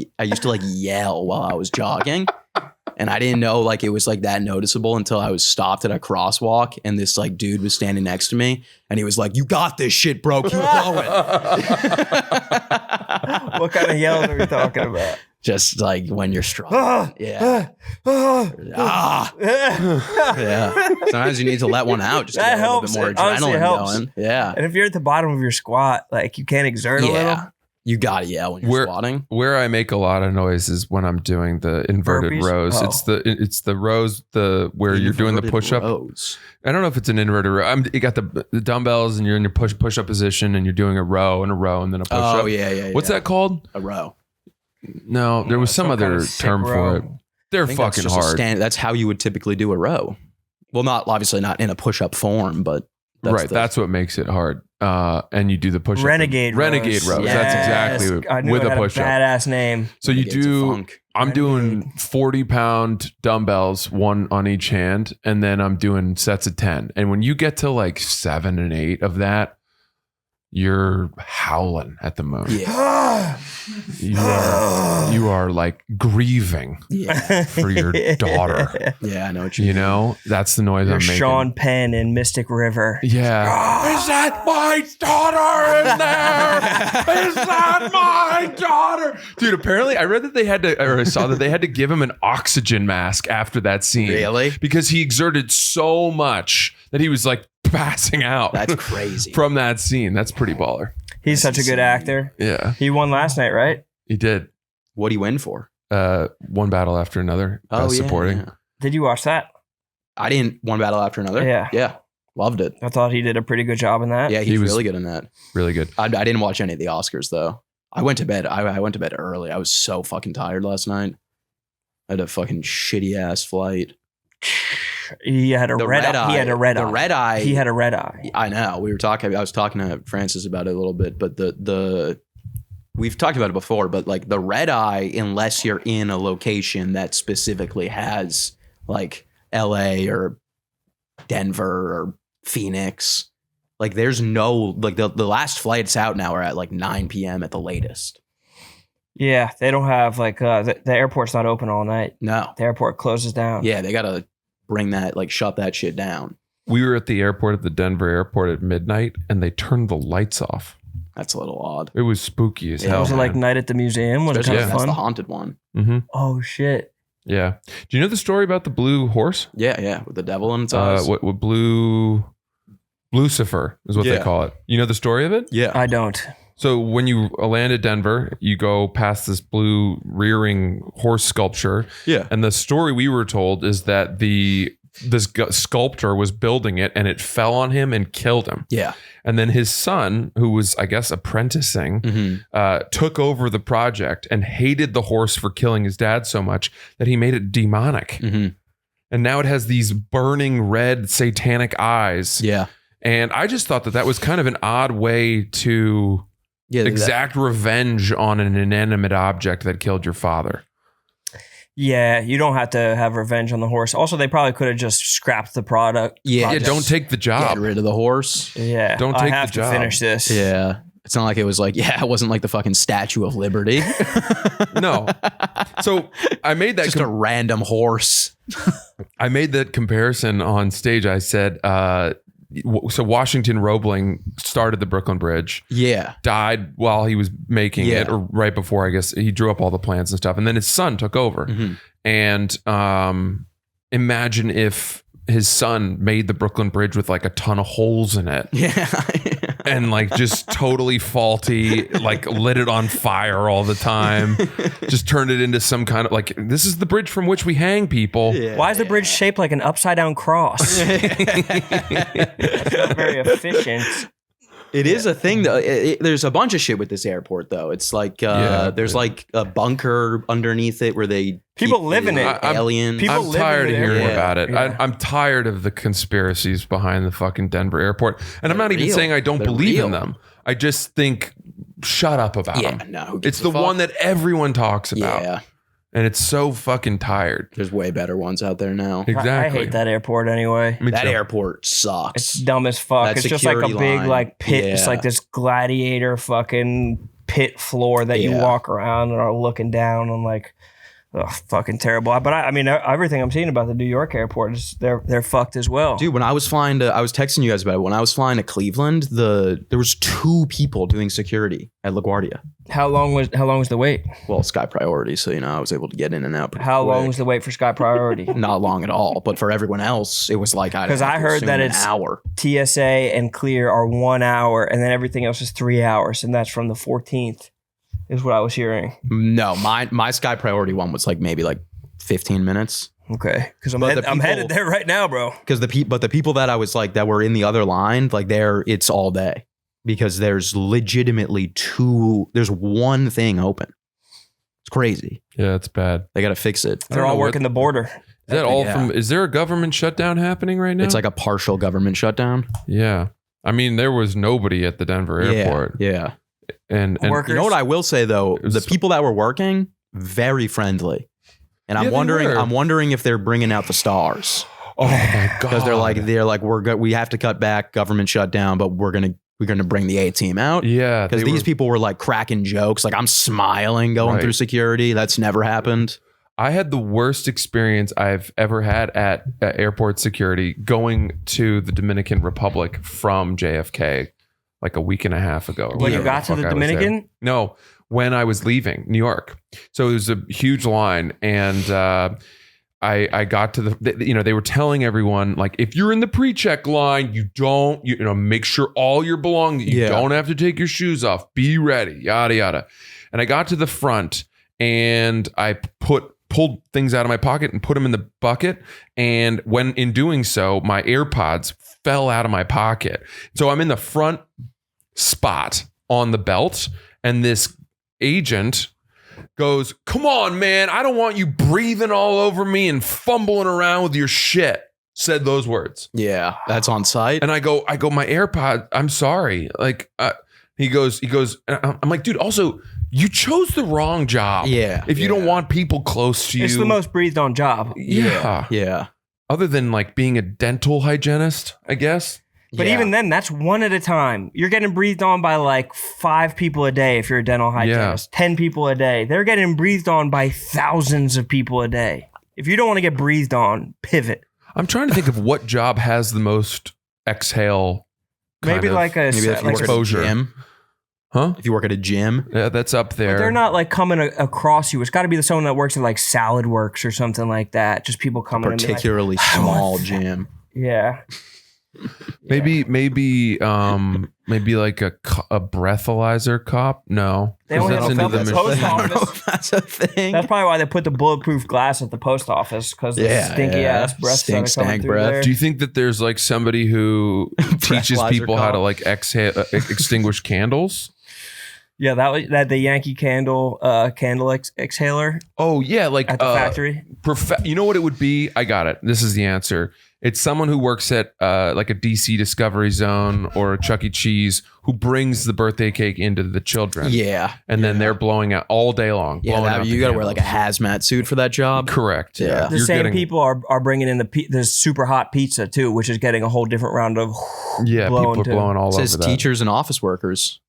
yell while I was jogging. And I didn't know like it was like that noticeable until I was stopped at a crosswalk, and this like dude was standing next to me, and he was like, "You got this shit, bro. Keep going." What kind of yelling are we talking about? Just like when you're strong. Yeah. Yeah. Sometimes you need to let one out just to That get a little helps. bit more Honestly, it adrenaline helps. going. Yeah. And if you're at the bottom of your squat, like you can't exert a little. Yeah. You gotta yell when you're squatting. Where I make a lot of noise is when I'm doing the inverted Burpees? rows. Oh. It's the rows where you're doing the Inverted push up. rows. I don't know if it's an inverted row. You got the dumbbells and you're in your push up position and you're doing a row and a row and then a push up. Oh, yeah. What's that called? A row. No, there was some kind other of sick term for row. it. They're I think that's fucking just a hard. that's how you would typically do a row. Well, not obviously not in a push-up form, but That's what makes it hard. And you do the push up. Renegade rows. rows. That's exactly I knew with it a had push up. badass name. So you Renegade's a do. funk. I'm doing 40-pound dumbbells, one on each hand, and then I'm doing sets of 10. And when you get to like 7 and 8 of that, you're howling at the moon. Yeah. You are like grieving Yeah. for your daughter. Yeah, I know what you You know, that's the noise You're I'm making. Sean Penn in Mystic River. Yeah. Is that my daughter in there? Is that my daughter? Dude, apparently I read that they had to, or I saw that they had to give him an oxygen mask after that scene. Really? Because he exerted so much that he was like passing out. That's crazy. From that scene. That's pretty baller. He's such a good actor. Yeah. He won last night, right? He did. What do you win for? One battle after another. Best supporting. Yeah. Did you watch that? I didn't one battle after another. Yeah. Yeah. Loved it. I thought he did a pretty good job in that. Yeah, He he's was- really good in that. Really good. I didn't watch any of the Oscars though. I went to bed. I went to bed early. I was so fucking tired last night. I had a fucking shitty ass flight. He had a red eye. He had a red eye. The red eye. He had a red eye. I know. I was talking to Francis about it a little bit, but we've talked about it before, but like the red eye, unless you're in a location that specifically has like LA or Denver or Phoenix, like there's no, like the last flights out now are at like 9 p.m. at the latest. Yeah, they don't have like the airport's not open all night. No. The airport closes down. Yeah, they got to bring that, like shut that shit down. We were at the airport, at the Denver airport at midnight, and they turned the lights off. That's a little odd. It was spooky as Yeah. hell. Was it like man. Night at the Museum? Was it Especially kind if of that's the fun? haunted one. Mm-hmm. Oh shit! Yeah. Do you know the story about the blue horse? Yeah, with the devil in its eyes. What blue Lucifer is what they Yeah. call it. You know the story of it? Yeah. I don't. So when you land at Denver, you go past this blue rearing horse sculpture, Yeah. and the story we were told is that this sculptor was building it and it fell on him and killed him. Yeah. And then his son, who was, I guess, apprenticing, Mm-hmm. took over the project and hated the horse for killing his dad so much that he made it demonic. Mm-hmm. And now it has these burning red satanic eyes. Yeah. And I just thought that was kind of an odd way to Yeah. exact revenge on an inanimate object that killed your father. Yeah, you don't have to have revenge on the horse. Also, they probably could have just scrapped the product. Yeah, Yeah, project. don't take the Get job. rid of the horse. Yeah, Don't I take the have to job. finish this. Yeah. It's not like it was like, it wasn't like the fucking Statue of Liberty. No. So I made that Just a random horse. I made that comparison on stage. I said, so Washington Roebling started the Brooklyn Bridge, Yeah. died while he was making Yeah. it, or right before, I guess. He drew up all the plans and stuff. And then his son took over. Mhm. And imagine if his son made the Brooklyn Bridge with like a ton of holes in it. Yeah. and like just totally faulty, like lit it on fire all the time, just turned it into some kind of like, this is the bridge from which we hang people. Yeah, why is the bridge shaped like an upside down cross? That's not very efficient. It is a thing though. There's a bunch of shit with this airport though. It's like there's like a bunker underneath it where people live in it. Aliens. I'm tired of hearing about it. Yeah. I'm tired of the conspiracies behind the fucking Denver airport. And I'm not even saying I don't believe in them. I just think shut up about them. No, it's the one that everyone talks about. Yeah. And it's so fucking tired. There's way better ones out there now. Exactly. I hate that airport anyway. That airport sucks. It's dumb as fuck. That it's just like a big line. like pit. It's like this gladiator fucking pit floor that you walk around and are looking down and like, ugh, fucking terrible. But I mean, everything I'm seeing about the New York airport is they're fucked as well. Dude, when I was flying to, I was texting you guys about it. When I was flying to Cleveland, there was 2 people doing security at LaGuardia. How long was the wait? Well, Sky Priority, so I was able to get in and out. How long was the wait for Sky Priority? Not long at all, but for everyone else, it was like because I heard that it's an hour. TSA and Clear are 1 hour, and then everything else is 3 hours, and that's from the 14th. Is what I was hearing. No, my Sky Priority one was like maybe like 15 minutes. Okay, because I'm headed there right now, bro. Because the people that I was like that were in the other line, like it's all day. Because there's legitimately there's one thing open. It's crazy. Yeah, it's bad. They got to fix it. They're all working the border. Is that all from, is there a government shutdown happening right now? It's like a partial government shutdown. Yeah. I mean, there was nobody at the Denver airport. Yeah. And you know what I will say though? The people that were working, very friendly. And I'm wondering if they're bringing out the stars. Oh my God. Because they're like, we have to cut back, government shutdown, but we're gonna bring the A team out. Yeah. Because these people were like cracking jokes. Like I'm smiling going through security. That's never happened. I had the worst experience I've ever had at airport security going to the Dominican Republic from JFK like a week and a half ago. When you got to the Dominican? No, when I was leaving New York. So it was a huge line, and I got to they were telling everyone, like, if you're in the pre-check line, you make sure all your belongings, you don't have to take your shoes off, be ready, yada, yada. And I got to the front and I pulled things out of my pocket and put them in the bucket. And when in doing so, my AirPods fell out of my pocket. So I'm in the front spot on the belt, and this agent goes, "Come on, man, I don't want you breathing all over me and fumbling around with your shit." Said those words. Yeah, that's on site. And I go, my AirPod, I'm sorry. Like, he goes, I'm like, dude, also, you chose the wrong job. Yeah. If you don't want people close to you. It's the most breathed on job. Yeah. Yeah. Other than like being a dental hygienist, I guess. But even then, that's one at a time. You're getting breathed on by like 5 people a day if you're a dental hygienist. 10 people a day. They're getting breathed on by thousands of people a day. If you don't want to get breathed on, pivot. I'm trying to think of what job has the most exhale. Maybe like exposure. Gym. Huh? If you work at a gym. Yeah, that's up there. But they're not like coming across you. It's got to be the someone that works at like Salad Works or something like that. Just people coming in. Particularly small gym. Yeah. Maybe like a breathalyzer cop. No, they only have into the post office. That's a thing. That's probably why they put the bulletproof glass at the post office, because the stinky ass breath stank breath. there. Do you think that there's like somebody who teaches people how to like extinguish candles? Yeah, that the Yankee candle exhaler. Oh yeah, like at the factory. You know what it would be? I got it. This is the answer. It's someone who works at like a DC Discovery Zone or a Chuck E. Cheese who brings the birthday cake into the children. Yeah. And then they're blowing out all day long. Yeah, you got to wear like a hazmat suit for that job. Correct. Yeah. The same people are bringing in the super hot pizza too, which is getting a whole different round of people are blowing all over that. It says teachers and office workers.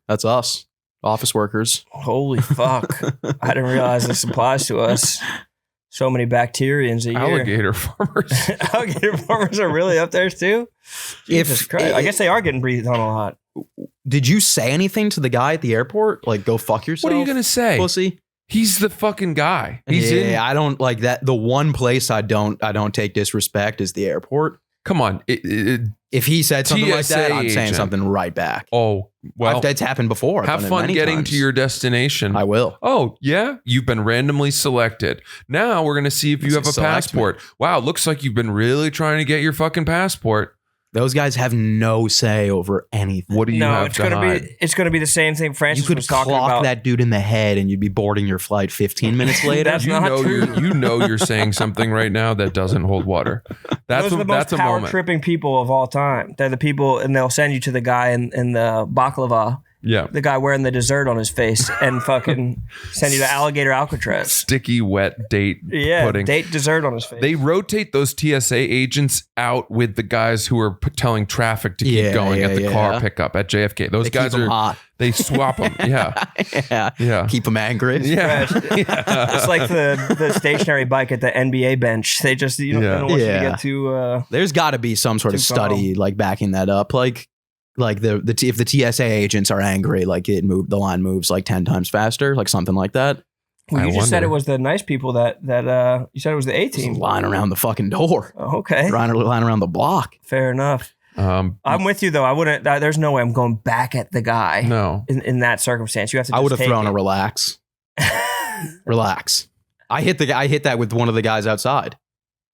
That's us. Office workers. Holy fuck. I didn't realize this applies to us. So many bacterians a year. Alligator farmers. Alligator farmers are really up there too? Jesus Christ. I guess they are getting breathed on a lot. Did you say anything to the guy at the airport? Like, go fuck yourself? What are you going to say? Pussy? He's the fucking guy. I don't like that. The one place I don't take disrespect is the airport. Come on. If he said something like that, I'm saying agent. something right back. Oh, well, That's happened before. I've have done it fun many getting times. to your destination. I will. Oh, yeah? You've been randomly selected. Now we're going to see if you have a passport. Wow, looks like you've been really trying to get your fucking passport. Those guys have no say over anything. What do you have it's to gonna hide? be it's gonna be the same thing Francis You could was talking clock about. that dude in the head and you'd be boarding your flight 15 minutes later. That's You not know true. you're saying something right now that doesn't hold water. Those are the most a power moment. tripping people of all time. They're the people, and they'll send you to the guy in the baklava, Yeah. the guy wearing the dessert on his face, and fucking send you to Alligator Alcatraz. Sticky, wet date pudding. Date dessert on his face. They rotate those TSA agents out with the guys who are telling traffic to keep going at the car pickup at JFK. Those guys keep 'em are hot. They swap them. Yeah. Yeah. Keep them angry. Yeah. It's like the stationary bike at the NBA bench. They just they don't want you to get too. There's got to be some sort of study like backing that up. Like if the TSA agents are angry, like the line moves like 10 times faster, like something like that. Well, you just said it was the nice people that you said it was the A team. Line around the fucking door. Oh, okay. Line around the block. Fair enough. I'm with you though. I wouldn't. There's no way I'm going back at the guy. No. In that circumstance, you have to. I Just would have take thrown it. a relax. Relax. I hit that with one of the guys outside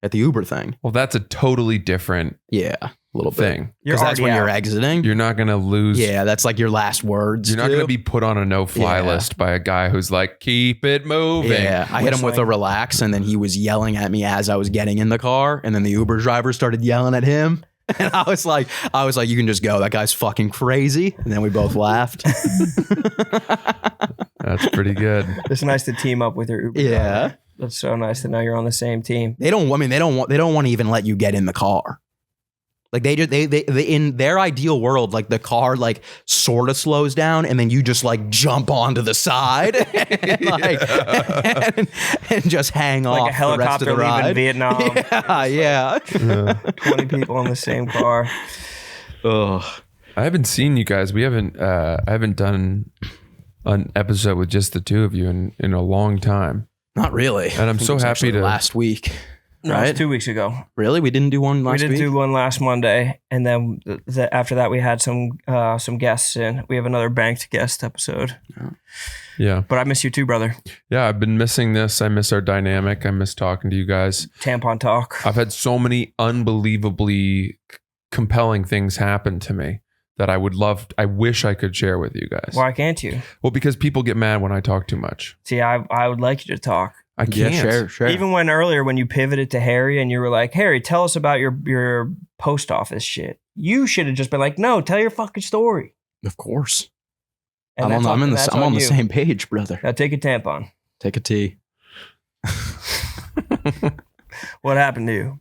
at the Uber thing. Well, that's a totally different A little thing. bit. Because that's when you're exiting. You're not going to lose. Yeah, that's like your last words. You're not going to be put on a no-fly list by a guy who's like, keep it moving. Yeah, I hit him with a relax, and then he was yelling at me as I was getting in the car, and then the Uber driver started yelling at him. And I was like, you can just go. That guy's fucking crazy. And then we both laughed. That's pretty good. It's nice to team up with your Uber. Yeah. driver. That's so nice to know you're on the same team. They don't want to even let you get in the car. Like they in their ideal world, like the car like sort of slows down and then you just like jump onto the side and, and just hang off Like a helicopter the rest of the leaving ride. Vietnam. Yeah. 20 people in the same car. Ugh. I haven't seen you guys. I haven't done an episode with just the two of you in a long time. Not really. And I'm so happy to last week. No, Right? it was 2 weeks ago. Really? We didn't do one last week? We did do one last Monday, and then after that we had some guests in. We have another banked guest episode. Yeah. But I miss you too, brother. Yeah, I've been missing this. I miss our dynamic. I miss talking to you guys. Tampon talk. I've had so many unbelievably compelling things happen to me that I wish I could share with you guys. Why can't you? Well, because people get mad when I talk too much. See, I would like you to talk. I can't. Yeah, sure. Even when you pivoted to Harry and you were like, Harry, tell us about your post office shit. You should have just been like, no, tell your fucking story. Of course. And I'm on the you. same page, brother. Now take a tampon. Take a tea. What happened to you?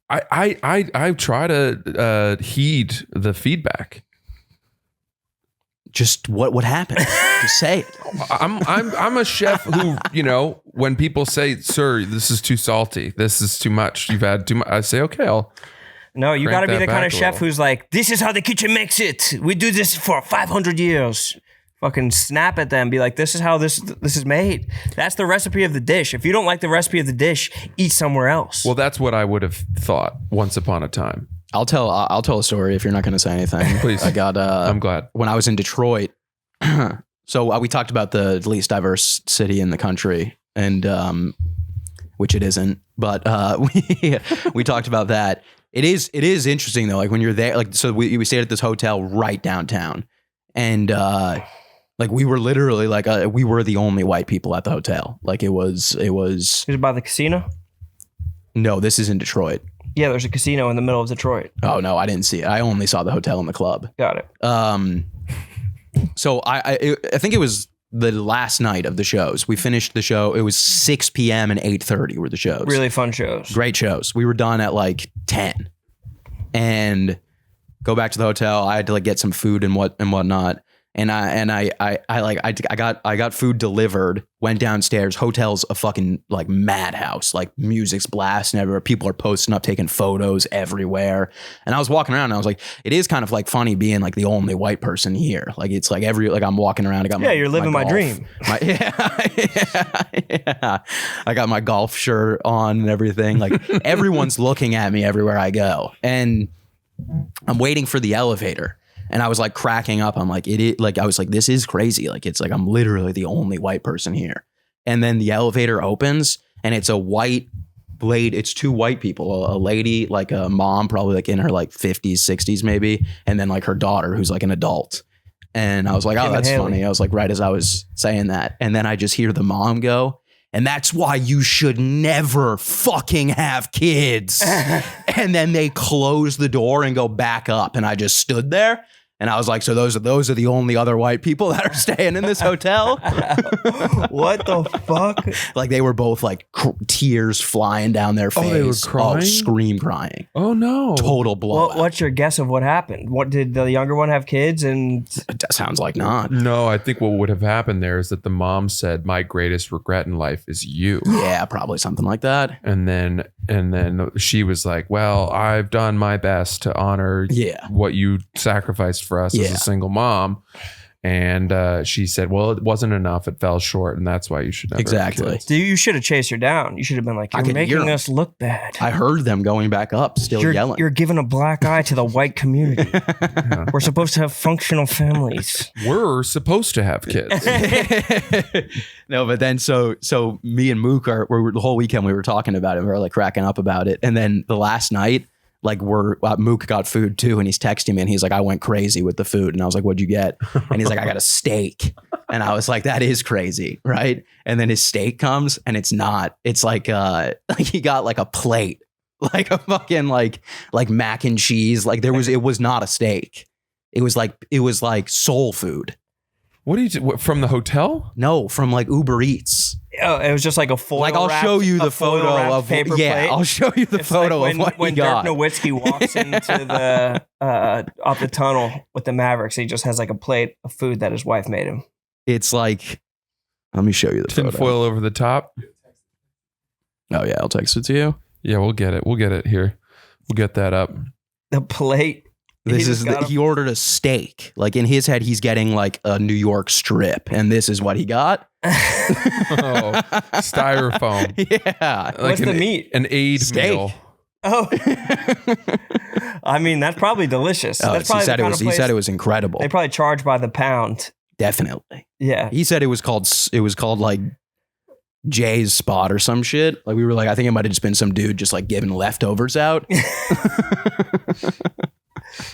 I try to heed the feedback. Just what happened? Just say it. I'm a chef who, when people say, sir, this is too salty, this is too much, you've had too much, I say, okay, No, you got to be that the kind back of a chef little. who's like, this is how the kitchen makes it. We do this for 500 years. Fucking snap at them. Be like, this is how this is made. That's the recipe of the dish. If you don't like the recipe of the dish, eat somewhere else. well, that's what I would have thought once upon a time. I'll tell a story if you're not going to say anything. Please. I got. I'm glad. When I was in Detroit. So we talked about the least diverse city in the country, and which it isn't. But we talked about that. It is interesting though. Like when you're there, like so we stayed at this hotel right downtown, and like we were literally like we were the only white people at the hotel. Like it was. Is it by the casino? No, this is in Detroit. Yeah, there's a casino in the middle of Detroit. Oh no, I didn't see it. I only saw the hotel and the club. Got it. So I think it was the last night of the shows. We finished the show. It was 6 p.m. and 8:30 were the shows. Really fun shows. Great shows. We were done at like 10 and go back to the hotel. I had to like get some food and whatnot. And I got food delivered, went downstairs. Hotel's a fucking like madhouse, like music's blasting everywhere. People are posting up, taking photos everywhere. And I was walking around and I was like, it is kind of like funny being like the only white person here. Like it's like I'm walking around. I got you're living my golf- dream. Yeah. I got my golf shirt on and everything. Like everyone's looking at me everywhere I go. And I'm waiting for the elevator. And I was like cracking up. I'm like, I was like, this is crazy. Like, it's like, I'm literally the only white person here. And then the elevator opens and it's a white lady. It's two white people, a lady, like a mom, probably like in her like 50s, 60s maybe. And then like her daughter, who's like an adult. And I was like, oh, that's funny. I was like, right as I was saying that. And then I just hear the mom go, and that's why you should never fucking have kids. And then they close the door and go back up. And I just stood there. And I was like, so those are the only other white people that are staying in this hotel? What the fuck? Like they were both like tears flying down their face. Oh, they were crying? Oh, scream crying. Oh no. Total blowout. What's your guess of what happened? What did the younger one have kids? And That sounds like not. No, I think what would have happened there is that the mom said, my greatest regret in life is you. Yeah, probably something like that. And then she was like, well, I've done my best to honor what you sacrificed for us as a single mom. And she said, well, it wasn't enough. It fell short. And that's why you should never have kids. Dude, you should have chased her down. You should have been like, you're making us look bad. I heard them going back up, still yelling. You're giving a black eye to the white community. We're supposed to have functional families. We're supposed to have kids. No, but then so me and Mook the whole weekend we were talking about it. We were like cracking up about it. And then the last night, like Mook got food too, and he's texting me and he's like, I went crazy with the food. And I was like, what'd you get? And he's like, I got a steak. And I was like, that is crazy, right? And then his steak comes and it's like he got like a plate, like a fucking like mac and cheese. Like it was not a steak. It was like soul food. What do you do? From the hotel? No, from like Uber Eats. Oh, it was just like a foil. Like I'll show you the photo of paper plate. I'll show you the photo like of what when he got. Dirk Nowitzki walks into the up the tunnel with the Mavericks, he just has like a plate of food that his wife made him. It's like, let me show you the Tin photo. foil over the top. Oh yeah, I'll text it to you. Yeah, we'll get it. We'll get it here. We'll get that up. The plate. He ordered a steak. Like in his head, he's getting like a New York strip, and this is what he got. Oh, styrofoam. Yeah. Like What's the meat? An aid Steak. meal. Oh, I mean that's probably delicious. Oh, That's probably he said it was incredible. They probably charge by the pound. Definitely. Yeah. He said it was called like Jay's Spot or some shit. Like we were like, I think it might have just been some dude just like giving leftovers out.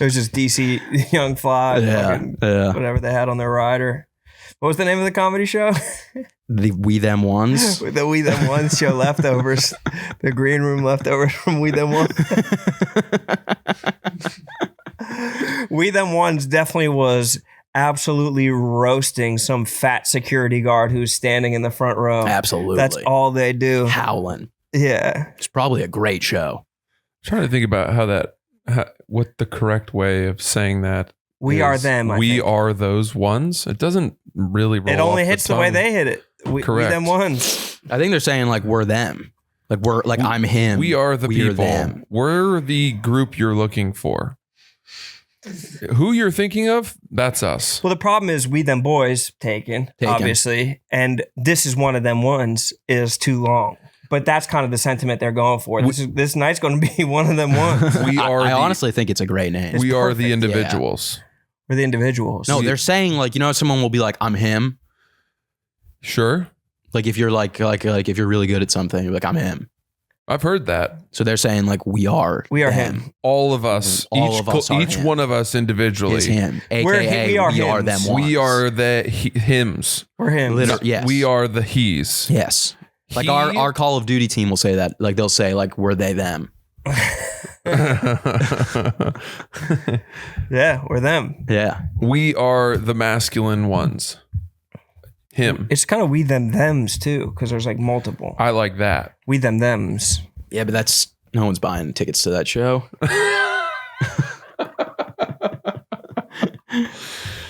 It was just DC Young Fly, whatever they had on their rider. What was the name of the comedy show? The We Them Ones. The We Them Ones show leftovers. The green room leftovers from We Them Ones. We Them Ones definitely was absolutely roasting some fat security guard who's standing in the front row. Absolutely. That's all they do. Howling. Yeah. It's probably a great show. I'm trying to think about what the correct way of saying that. We are them. We are those ones. It doesn't really roll. It only off hits the way they hit it. We them ones. I think they're saying like we're them. Like we're like I'm him. We are the people. Them. We're the group you're looking for. Who you're thinking of, that's us. Well, the problem is We Them Boys taken. Obviously. And This Is One of Them Ones is too long. But that's kind of the sentiment they're going for. This night's going to be one of them ones. I honestly think it's a great name. We are the individuals. Yeah. We're the individuals. No, they're saying like, you know, someone will be like, I'm him. Sure. Like if you're like if you're really good at something, you're like, I'm him. I've heard that. So they're saying like we are him. All of us. Each one of us individually is him. AKA we are them ones. We are the hims. We're him. Yes. We are the he's. Yes. Like our Call of Duty team will say that. Like they'll say like we're they them. Yeah, we're them. Yeah. We are the masculine ones. Him. It's kind of we them thems too, because there's like multiple. I like that. We them thems. Yeah, but that's no one's buying tickets to that show.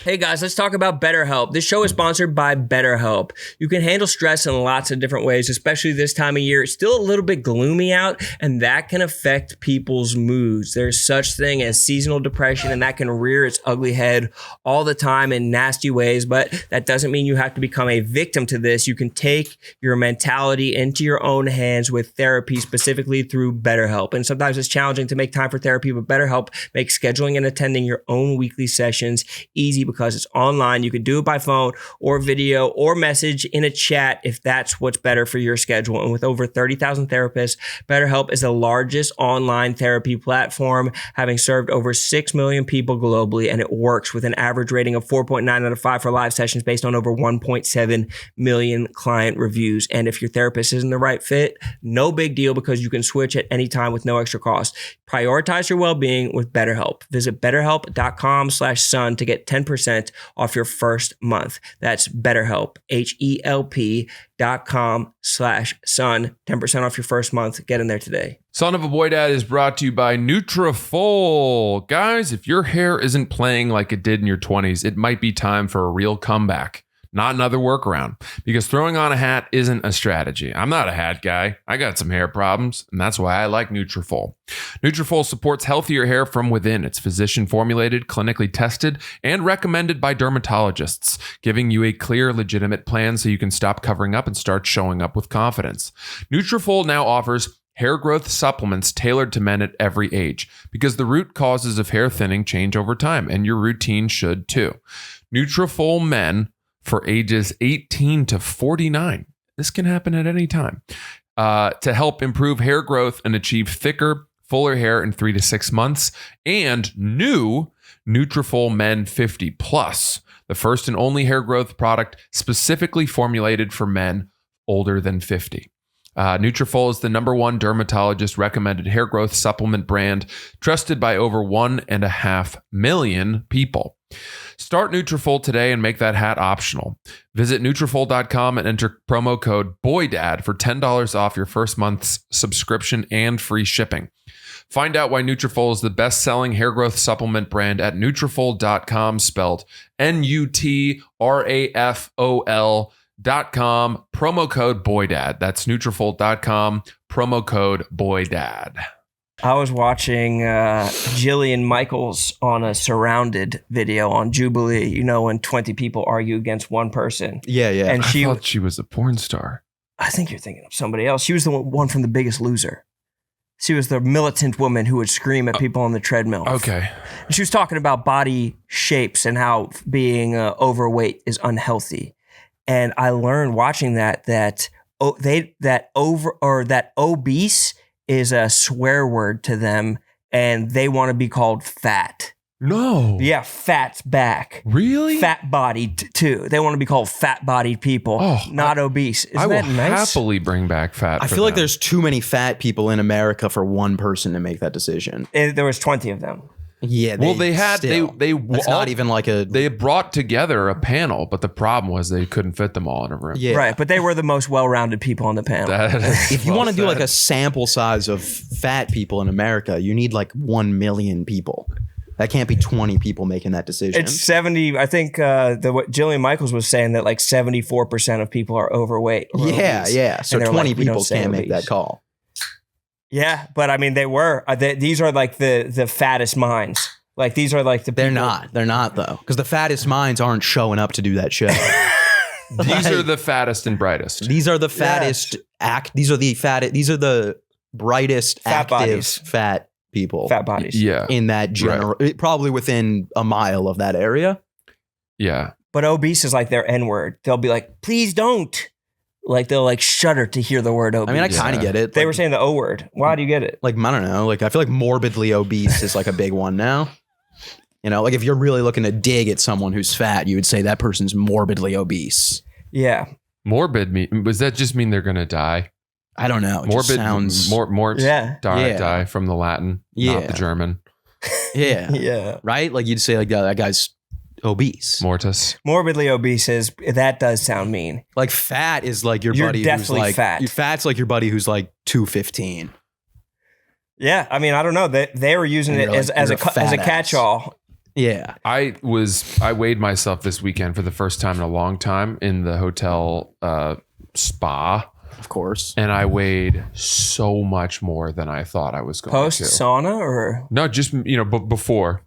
Hey guys, let's talk about BetterHelp. This show is sponsored by BetterHelp. You can handle stress in lots of different ways, especially this time of year. It's still a little bit gloomy out, and that can affect people's moods. There's such thing as seasonal depression, and that can rear its ugly head all the time in nasty ways, but that doesn't mean you have to become a victim to this. You can take your mentality into your own hands with therapy, specifically through BetterHelp. And sometimes it's challenging to make time for therapy, but BetterHelp makes scheduling and attending your own weekly sessions easy because it's online. You can do it by phone or video or message in a chat if that's what's better for your schedule. And with over 30,000 therapists, BetterHelp is the largest online therapy platform, having served over 6 million people globally, and it works with an average rating of 4.9 out of 5 for live sessions based on over 1.7 million client reviews. And if your therapist isn't the right fit, no big deal because you can switch at any time with no extra cost. Prioritize your well-being with BetterHelp. Visit betterhelp.com/son to get 10% off your first month. That's BetterHelp, HELP.com/son. 10% off your first month. Get in there today. Son of a Boy Dad is brought to you by Nutrafol. Guys, if your hair isn't playing like it did in your 20s, it might be time for a real comeback. Not another workaround, because throwing on a hat isn't a strategy. I'm not a hat guy. I got some hair problems, and that's why I like Nutrafol. Nutrafol supports healthier hair from within. It's physician formulated, clinically tested, and recommended by dermatologists, giving you a clear, legitimate plan so you can stop covering up and start showing up with confidence. Nutrafol now offers hair growth supplements tailored to men at every age, because the root causes of hair thinning change over time, and your routine should too. Nutrafol Men for ages 18 to 49. This can happen at any time. To help improve hair growth and achieve thicker, fuller hair in 3 to 6 months. And new Nutrafol Men 50 Plus, the first and only hair growth product specifically formulated for men older than 50. Nutrafol is the #1 dermatologist recommended hair growth supplement brand, trusted by over 1.5 million people. Start Nutrafol today and make that hat optional. Visit Nutrafol.com and enter promo code BOYDAD for $10 off your first month's subscription and free shipping. Find out why Nutrafol is the best-selling hair growth supplement brand at Nutrafol.com, spelled Nutrafol.com, promo code BOYDAD. That's Nutrafol.com, promo code BOYDAD. I was watching Jillian Michaels on a Surrounded video on Jubilee, you know, when 20 people argue against one person. Yeah. And I thought she was a porn star. I think you're thinking of somebody else. She was the one from The Biggest Loser. She was the militant woman who would scream at people on the treadmill. Okay. She was talking about body shapes and how being overweight is unhealthy. And I learned watching that obese is a swear word to them, and they want to be called fat. No. Yeah, fat's back. Really? Fat bodied too. They want to be called fat bodied people, not obese. Isn't that nice? I will happily bring back fat. I feel like there's too many fat people in America for one person to make that decision. There was 20 of them. Yeah. It's not even like they brought together a panel, but the problem was they couldn't fit them all in a room. Yeah. Right, but they were the most well-rounded people on the panel. If you want to do like a sample size of fat people in America, you need like 1 million people. That can't be 20 people making that decision. It's 70. I think what Jillian Michaels was saying that like 74% of people are overweight. Yeah. So 20 people can't make that call. Yeah, but I mean, they were. These are like the fattest minds. Like these are like the people. They're not though, because the fattest minds aren't showing up to do that show. These are the fattest and brightest. These are the fattest These are the brightest fat bodies. Fat people. Fat bodies. Yeah. In that general, probably within a mile of that area. Yeah. But obese is like their N-word. They'll be like, please don't. Like they'll like shudder to hear the word obese. I mean, I kind of get it. They were saying the O word. Why do you get it? Like, I don't know. Like, I feel like morbidly obese is like a big one now. You know, like if you're really looking to dig at someone who's fat, you would say that person's morbidly obese. Yeah. Morbid does that just mean they're gonna die? I don't know. It morbid sounds mort. Yeah. Die from the Latin, not the German. Yeah. Yeah. Right? Like you'd say like that guy's obese. Mortis. Morbidly obese that does sound mean. Like fat is like your You're buddy definitely who's like fat. Fat's like your buddy who's like 215. Yeah, I mean, I don't know. They were using it as a catch-all. Yeah. I weighed myself this weekend for the first time in a long time in the hotel spa. Of course. And I weighed so much more than I thought I was going Post to. sauna or No, just, before.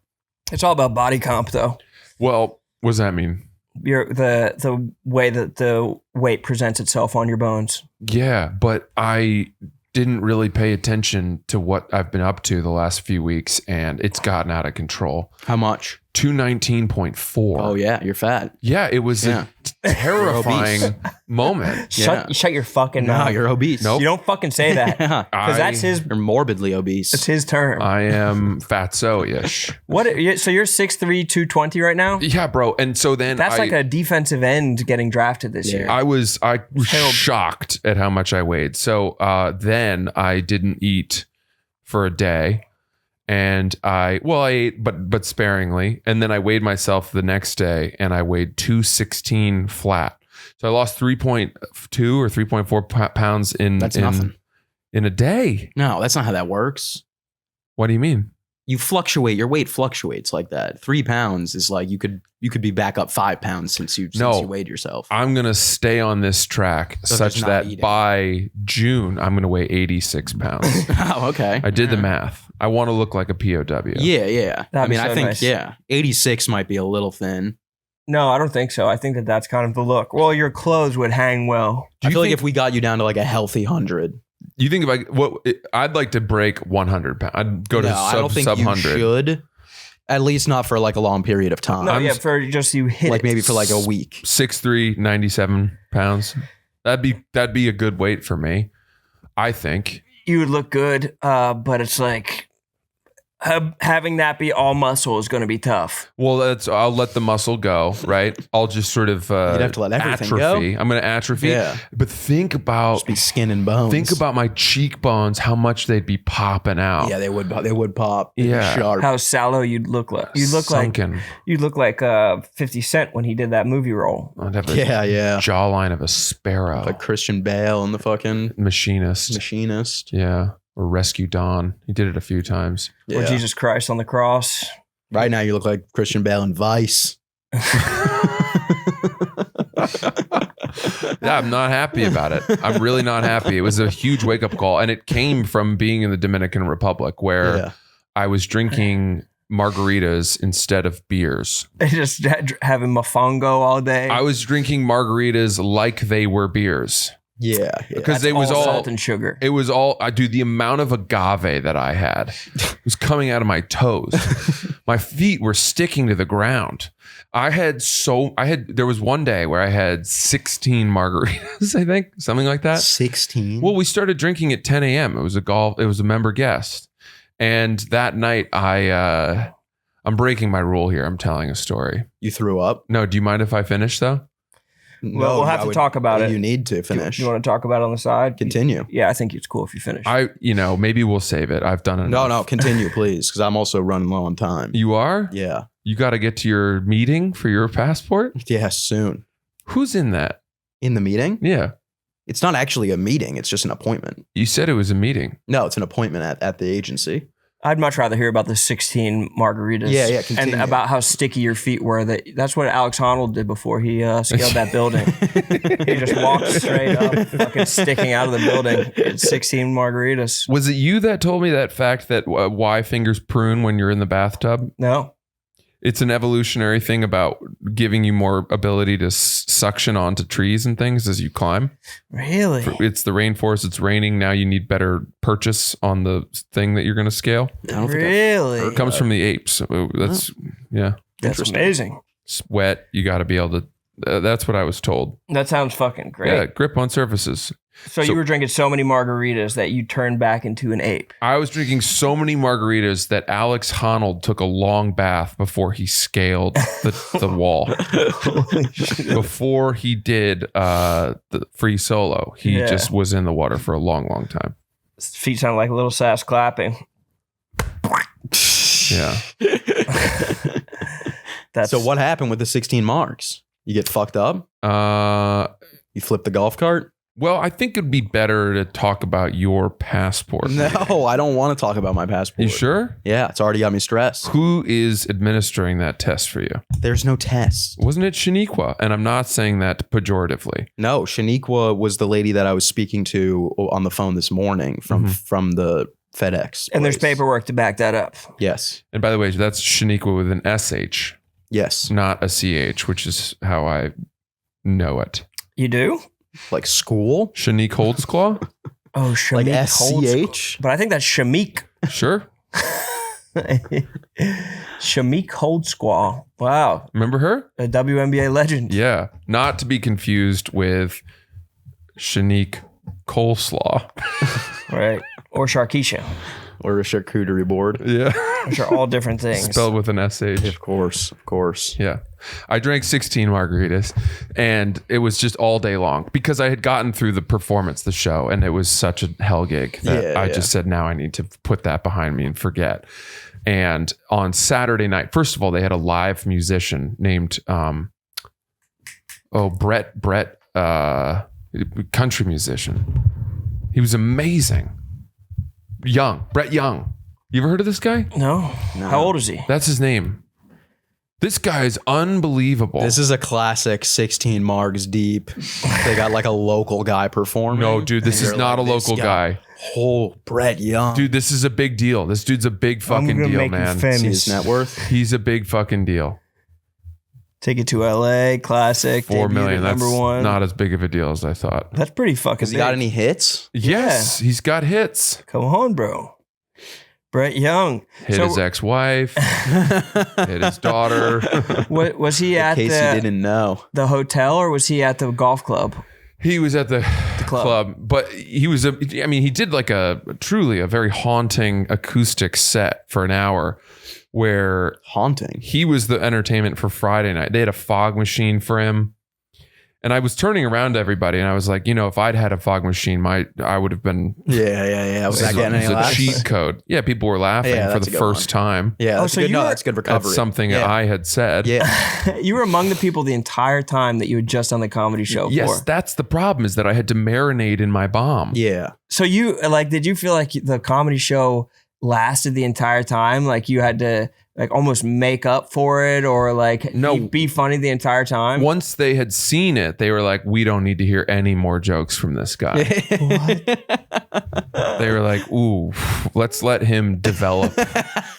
it's all about body comp though. Well, what does that mean? The way that the weight presents itself on your bones. Yeah, but I didn't really pay attention to what I've been up to the last few weeks, and it's gotten out of control. How much? 219.4. Oh yeah, you're fat. Yeah, it was a terrifying moment. Shut your fucking No, mouth. you're obese. Nope. You don't fucking say that. Because that's his. You're morbidly obese. It's his term. I am fatso-ish. What? So you're 6'3", 220 right now? Yeah, bro. And so then That's like a defensive end getting drafted this year. I was shocked at how much I weighed. So then I didn't eat for a day. And I ate, but sparingly. And then I weighed myself the next day and I weighed 216 flat. So I lost 3.2 or 3.4 pounds nothing. In a day. No, that's not how that works. What do you mean? You fluctuate. Your weight fluctuates like that. 3 pounds is like you could be back up 5 pounds since you weighed yourself. I'm going to stay on this track such that by June, I'm going to weigh 86 pounds. Oh, okay. I did the math. I want to look like a POW. Yeah. That'd be so I think, nice. 86 might be a little thin. No, I don't think so. I think that's kind of the look. Well, your clothes would hang well. I feel like if we got you down to like a healthy 100. You think I'd like to break 100 pounds. I'd go to I don't think sub you 100. should. At least not for like a long period of time. No, for just you hit like it. maybe for like a week. 6'3", 97 pounds. That'd be a good weight for me, I think. You would look good, but it's like having that be all muscle is going to be tough. Well, I'll let the muscle go, right? I'll just sort of You'd have to let everything atrophy. go. I'm going to atrophy. Yeah. But think about Just be skin and bones. Think about my cheekbones, how much they'd be popping out. Yeah, they would pop. They'd be Yeah. sharp. How sallow you'd look like. Sunken. You look like 50 Cent when he did that movie role. I'd have a Yeah. jawline of a sparrow. Like Christian Bale and the fucking Machinist. Yeah. Or Rescue Dawn. He did it a few times. Or Jesus Christ on the cross. Right now you look like Christian Bale in Vice. Yeah, I'm not happy about it. I'm really not happy. It was a huge wake-up call. And it came from being in the Dominican Republic where I was drinking margaritas instead of beers. Just having mofongo all day. I was drinking margaritas like they were beers. Yeah. Because it was all salt and sugar. It was all, the amount of agave that I had was coming out of my toes. My feet were sticking to the ground. There was one day where I had 16 margaritas, I think, something like that. 16? Well, we started drinking at 10 a.m. It was a member guest. And that night I'm breaking my rule here. I'm telling a story. You threw up? No, do you mind if I finish though? Well, we'll have to talk about it. You need to finish. You want to talk about it on the side? Continue. Yeah, I think it's cool if you finish. Maybe we'll save it. I've done enough. No, continue, please, because I'm also running low on time. You are? Yeah. You got to get to your meeting for your passport? Yeah, soon. Who's in that? In the meeting? Yeah. It's not actually a meeting. It's just an appointment. You said it was a meeting. No, it's an appointment at the agency. I'd much rather hear about the 16 margaritas. Yeah, continue. And about how sticky your feet were. That's what Alex Honnold did before he scaled that building. He just walked straight up, fucking sticking out of the building. It's 16 margaritas. Was it you that told me that fact that why fingers prune when you're in the bathtub? No. It's an evolutionary thing about giving you more ability to suction onto trees and things as you climb. Really? It's the rainforest. It's raining. Now you need better purchase on the thing that you're going to scale. Really? It comes from the apes. That's amazing. It's wet. You got to be able to. That's what I was told. That sounds fucking great. Yeah, grip on surfaces. So you were drinking so many margaritas that you turned back into an ape. I was drinking so many margaritas that Alex Honnold took a long bath before he scaled the wall. Before he did the free solo, he just was in the water for a long, long time. His feet sound like a little sass clapping. Yeah. So what happened with the 16 marks? You get fucked up? You flip the golf cart? Well, I think it'd be better to talk about your passport. No, I don't want to talk about my passport. You sure? Yeah, it's already got me stressed. Who is administering that test for you? There's no test. Wasn't it Shaniqua? And I'm not saying that pejoratively. No, Shaniqua was the lady that I was speaking to on the phone this morning from the FedEx. And there's place. paperwork to back that up. Yes. And by the way, that's Shaniqua with an SH, Yes. not a CH, which is how I know it. You do? Like school? Shanique Holdsclaw? Oh, Shamik Like Holdsclaw. SCH? But I think that's Shamik. Sure. Shamik Holdsclaw. Wow. Remember her? A WNBA legend. Yeah. Not to be confused with Shanique Coleslaw. Right. Or Sharkeisha. Or a charcuterie board? Yeah. Which are all different things. Spelled with an SH. Of course. Of course. Yeah. I drank 16 margaritas and it was just all day long because I had gotten through the performance, the show, and it was such a hell gig that I just said, now I need to put that behind me and forget. And on Saturday night, first of all, they had a live musician named, Brett, country musician. He was amazing. Brett Young. You ever heard of this guy? No. How old is he? That's his name. This guy is unbelievable. This is a classic 16 margs deep. They got like a local guy performing. No, dude, this is not a local guy. Oh, Brett Young. Dude, this is a big deal. This dude's a big fucking deal, man. See his net worth? He's a big fucking deal. Take it to LA, classic. 4 million. That's number one. not as big of a deal as I thought. That's pretty fucking Has he got any hits? Yes, he's got hits. Come on, bro. Brett Young. Hit his ex-wife. Hit his daughter. What was he at? In case you didn't know. The hotel, or was he at the golf club? He was at the club, but he was he did like a very haunting acoustic set for an hour where haunting. He was the entertainment for Friday night. They had a fog machine for him. And I was turning around to everybody and I was like, if I'd had a fog machine, I would have been. Yeah. Was that getting any laughs? It's a cheat code. Yeah, people were laughing for the first time. Yeah, that's that's good recovery. That's something I had said. Yeah. You were among the people the entire time that you had just done the comedy show Yes, for. that's the problem, is that I had to marinate in my bomb. Yeah. So you, did you feel like the comedy show lasted the entire time? Like you had to almost make up for it, or be funny the entire time? Once they had seen it, they were like, we don't need to hear any more jokes from this guy. They were like, ooh, let's let him develop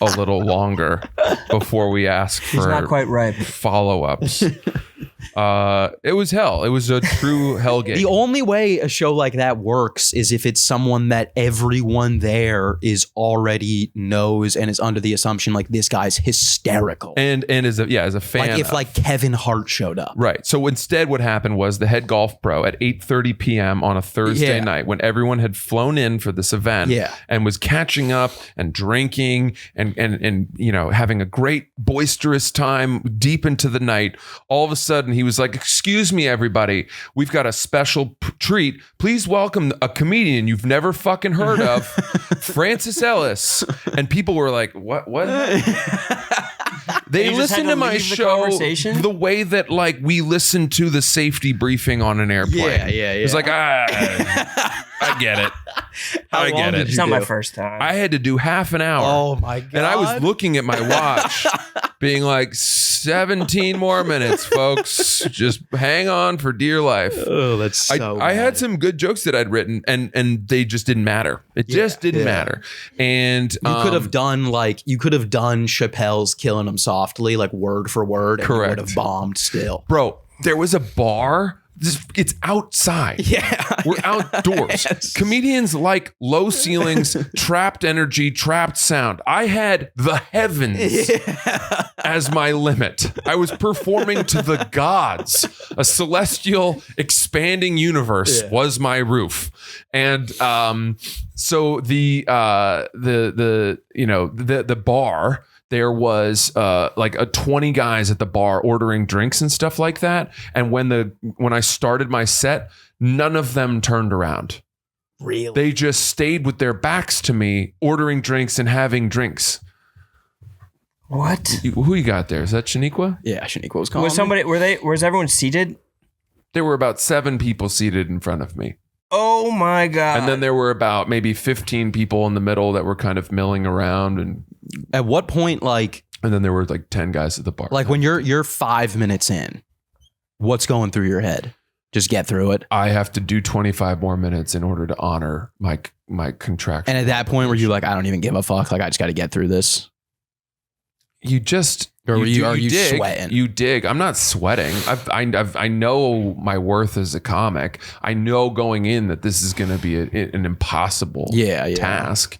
a little longer before we ask for He's not quite ripe. follow-ups. It was hell. It was a true hell game. The only way a show like that works is if it's someone that everyone there is already knows and is under the assumption this guy's hysterical. And as a fan. If Kevin Hart showed up. Right. So instead what happened was the head golf pro at 8:30 p.m. on a Thursday night, when everyone had flown in for this event and was catching up and drinking and having a great boisterous time deep into the night, all of a sudden he was like, excuse me, everybody, we've got a special treat. Please welcome a comedian you've never fucking heard of, Francis Ellis. And people were like, what? They listened to my show the way that we listen to the safety briefing on an airplane. Yeah. It's like, I get it. I get it. It's not my first time. I had to do half an hour. Oh my God. And I was looking at my watch being like, 17 more minutes, folks. Just hang on for dear life. Oh, that's so I had some good jokes that I'd written and they just didn't matter. It just didn't matter. And you could have done Chappelle's Killing Him Softly, word for word, and correct. You would have bombed still. Bro, there was a bar. It's outside. Yeah. We're outdoors. Yes. Comedians like low ceilings, trapped energy, trapped sound. I had the heavens as my limit. I was performing to the gods. A celestial expanding universe was my roof. And so the bar, there was 20 guys at the bar ordering drinks and stuff like that. And when I started my set, none of them turned around. Really? They just stayed with their backs to me, ordering drinks and having drinks. What? Who you got there? Is that Shaniqua? Yeah, Shaniqua was calling. Was everyone seated? There were about 7 people seated in front of me. Oh my God. And then there were about maybe 15 people in the middle that were kind of milling around. And At what point, like, and then there were like 10 guys at the bar. when you're 5 minutes in, what's going through your head? Just get through it. I have to do 25 more minutes in order to honor my contraction. And at that point, were you like, I don't even give a fuck. Like, I just got to get through this. You just, Or are you dig, sweating? You dig. I'm not sweating. I know my worth as a comic. I know going in that this is going to be an impossible task.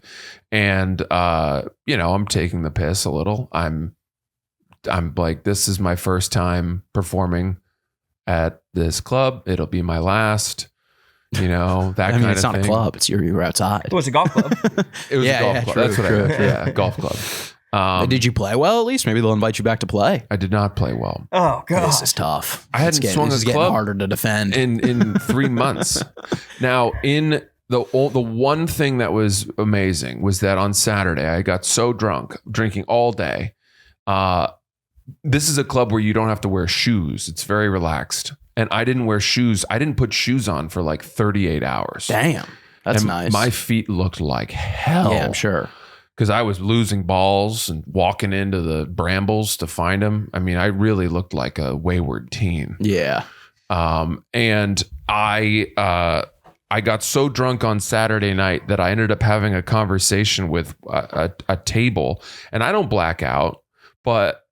And, I'm taking the piss a little. I'm like, this is my first time performing at this club. It'll be my last, that kind of thing. It's not a club. It's you were outside. It was a golf club. It was a golf club. True, That's what true. I meant. Yeah, golf club. Did you play well at least? Maybe they'll invite you back to play. I did not play well. Oh God. This is tough. I hadn't swung this is a getting club harder to defend. in 3 months. Now, in the one thing that was amazing was that on Saturday I got so drunk, drinking all day. This is a club where you don't have to wear shoes. It's very relaxed. And I didn't wear shoes. I didn't put shoes on for like 38 hours. Damn. That's and nice. My feet looked like hell. Yeah, I'm sure. Because I was losing balls and walking into the brambles to find them. I mean, I really looked like a wayward teen. Yeah. And I got so drunk on Saturday night that I ended up having a conversation with a table. And I don't black out, but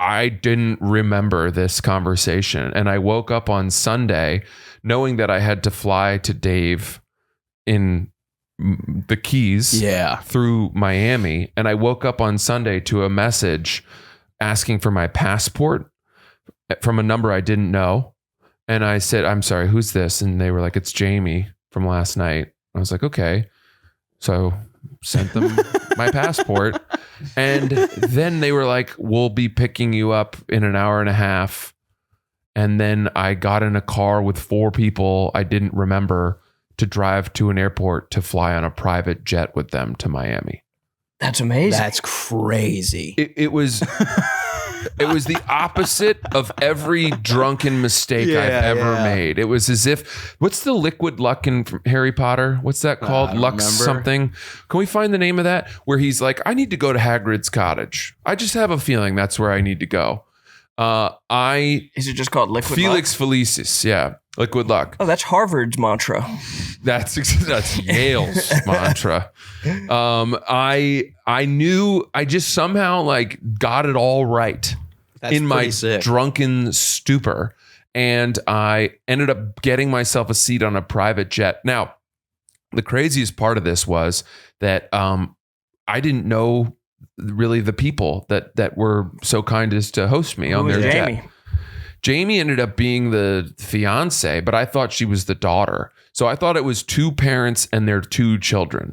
I didn't remember this conversation. And I woke up on Sunday knowing that I had to fly to Dave in the Keys through Miami. And I woke up on Sunday to a message asking for my passport from a number I didn't know. And I said, I'm sorry, who's this? And they were like, it's Jamie from last night. I was like, okay. So sent them my passport. And then they were like, we'll be picking you up in an hour and a half. And then I got in a car with 4 people I didn't remember to drive to an airport to fly on a private jet with them to Miami. That's amazing. That's crazy. It was the opposite of every drunken mistake I've ever made. It was as if, what's the liquid luck in Harry Potter? What's that called? Lux something. Can we find the name of that? Where he's like, I need to go to Hagrid's cottage. I just have a feeling that's where I need to go. Is it just called liquid Felix luck? Felicis. Yeah. Liquid luck. Oh, that's Harvard's mantra. That's Yale's mantra. I knew I just somehow like got it all right in my drunken stupor. And I ended up getting myself a seat on a private jet. Now, the craziest part of this was that I didn't know really the people that were so kind as to host me on their Jamie? jet. Jamie ended up being the fiance, but I thought she was the daughter. So I thought it was 2 parents and their 2 children.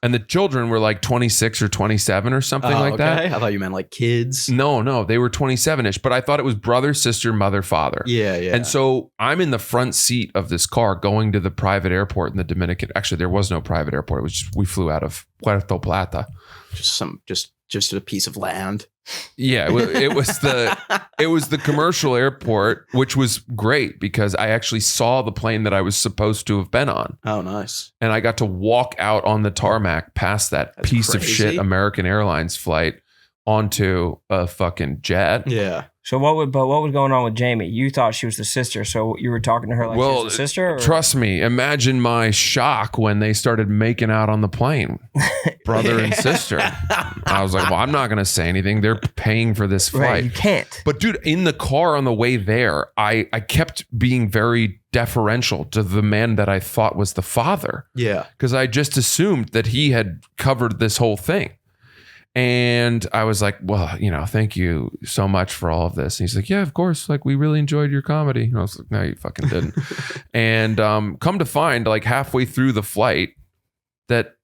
And the children were like 26 or 27 or something like that. I thought you meant like kids. No, they were 27-ish, but I thought it was brother, sister, mother, father. Yeah. And so I'm in the front seat of this car going to the private airport in the Dominican. Actually, there was no private airport. It was just, we flew out of Puerto Plata. Just a piece of land. Yeah, it was the commercial airport, which was great because I actually saw the plane that I was supposed to have been on. Oh, nice. And I got to walk out on the tarmac past that piece of shit American Airlines flight onto a fucking jet. Yeah. So what was going on with Jamie? You thought she was the sister, so you were talking to her like she was the sister? Or? Trust me, imagine my shock when they started making out on the plane. Brother and sister. I was like, well, I'm not going to say anything. They're paying for this flight. Right, you can't. But dude, in the car on the way there, I kept being very deferential to the man that I thought was the father. Yeah. Because I just assumed that he had covered this whole thing. And I was like, well, thank you so much for all of this. And he's like, yeah, of course. Like, we really enjoyed your comedy. And I was like, no, you fucking didn't. And come to find, like halfway through the flight, that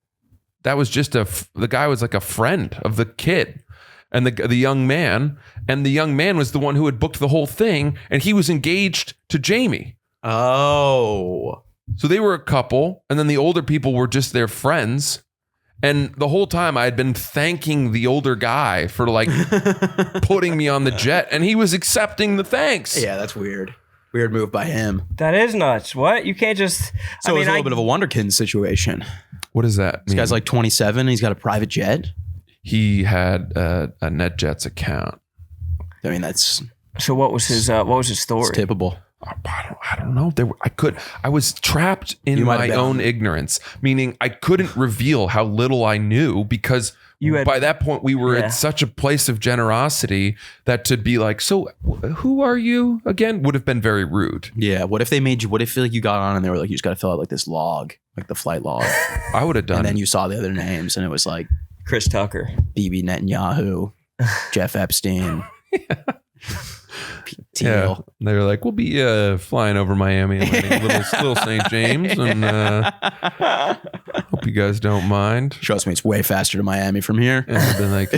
was just the guy was like a friend of the kid and the young man. And the young man was the one who had booked the whole thing. And he was engaged to Jamie. Oh. So they were a couple. And then the older people were just their friends. And the whole time I had been thanking the older guy for like putting me on the jet, and he was accepting the thanks. Yeah, that's weird. Weird move by him. That is nuts. What? You can't just. So it's a little bit of a Wonderkin situation. What does that mean? This guy's like 27. He's got a private jet. He had a NetJets account. I mean, that's. So what was his story? It's tippable. I don't know. I was trapped in my own ignorance, meaning I couldn't reveal how little I knew because by that point we were at such a place of generosity that to be like, so who are you again would have been very rude. Yeah. What if like you got on and they were like, you just got to fill out like this log, like the flight log. I would have done. And then you saw the other names and it was like Chris Tucker, Bibi Netanyahu, Jeff Epstein. Yeah, they were like, we'll be flying over Miami and landing little St. James, and hope you guys don't mind. Trust me, it's way faster to Miami from here. And I've been like,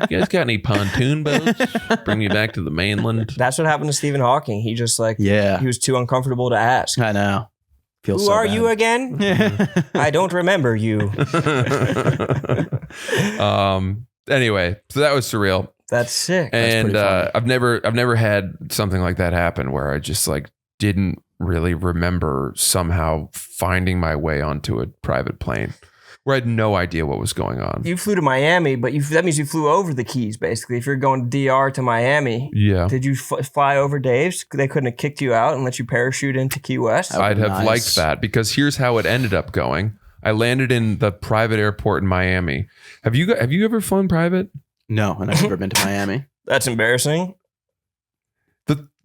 you guys got any pontoon boats? Bring me back to the mainland. That's what happened to Stephen Hawking. He just he was too uncomfortable to ask. I know. Who are you again? I don't remember you. Anyway, so that was surreal. That's sick. And I've never had something like that happen where I just like didn't really remember somehow finding my way onto a private plane where I had no idea what was going on. You flew to Miami, but that means you flew over the Keys, basically. If you're going DR to Miami, did you fly over Dave's? They couldn't have kicked you out and let you parachute into Key West? I'd have liked that because here's how it ended up going. I landed in the private airport in Miami. Have you ever flown private? No, and I've never been to Miami. That's embarrassing.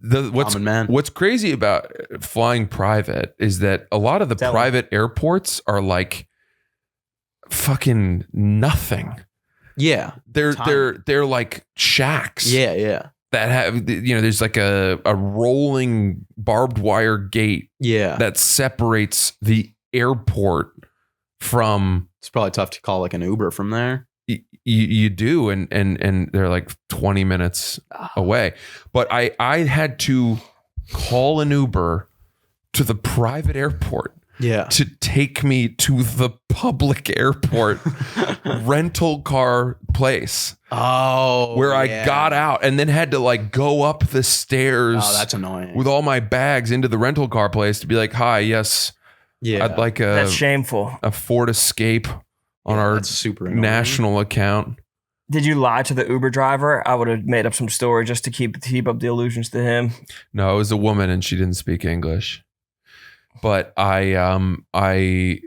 What's crazy about flying private is that a lot of the private airports are like fucking nothing. Yeah. They're like shacks. Yeah. That have, there's like a rolling barbed wire gate. Yeah. That separates the airport from. It's probably tough to call like an Uber from there. You do, and they're like 20 minutes away. But I had to call an Uber to the private airport to take me to the public airport rental car place. Where I got out and then had to like go up the stairs. Oh, that's annoying. With all my bags into the rental car place to be like, hi, yes. Yeah. I'd like that's shameful. A Ford Escape. On our national account. Did you lie to the Uber driver? I would have made up some story just to keep up the illusions to him. No, it was a woman and she didn't speak English. But I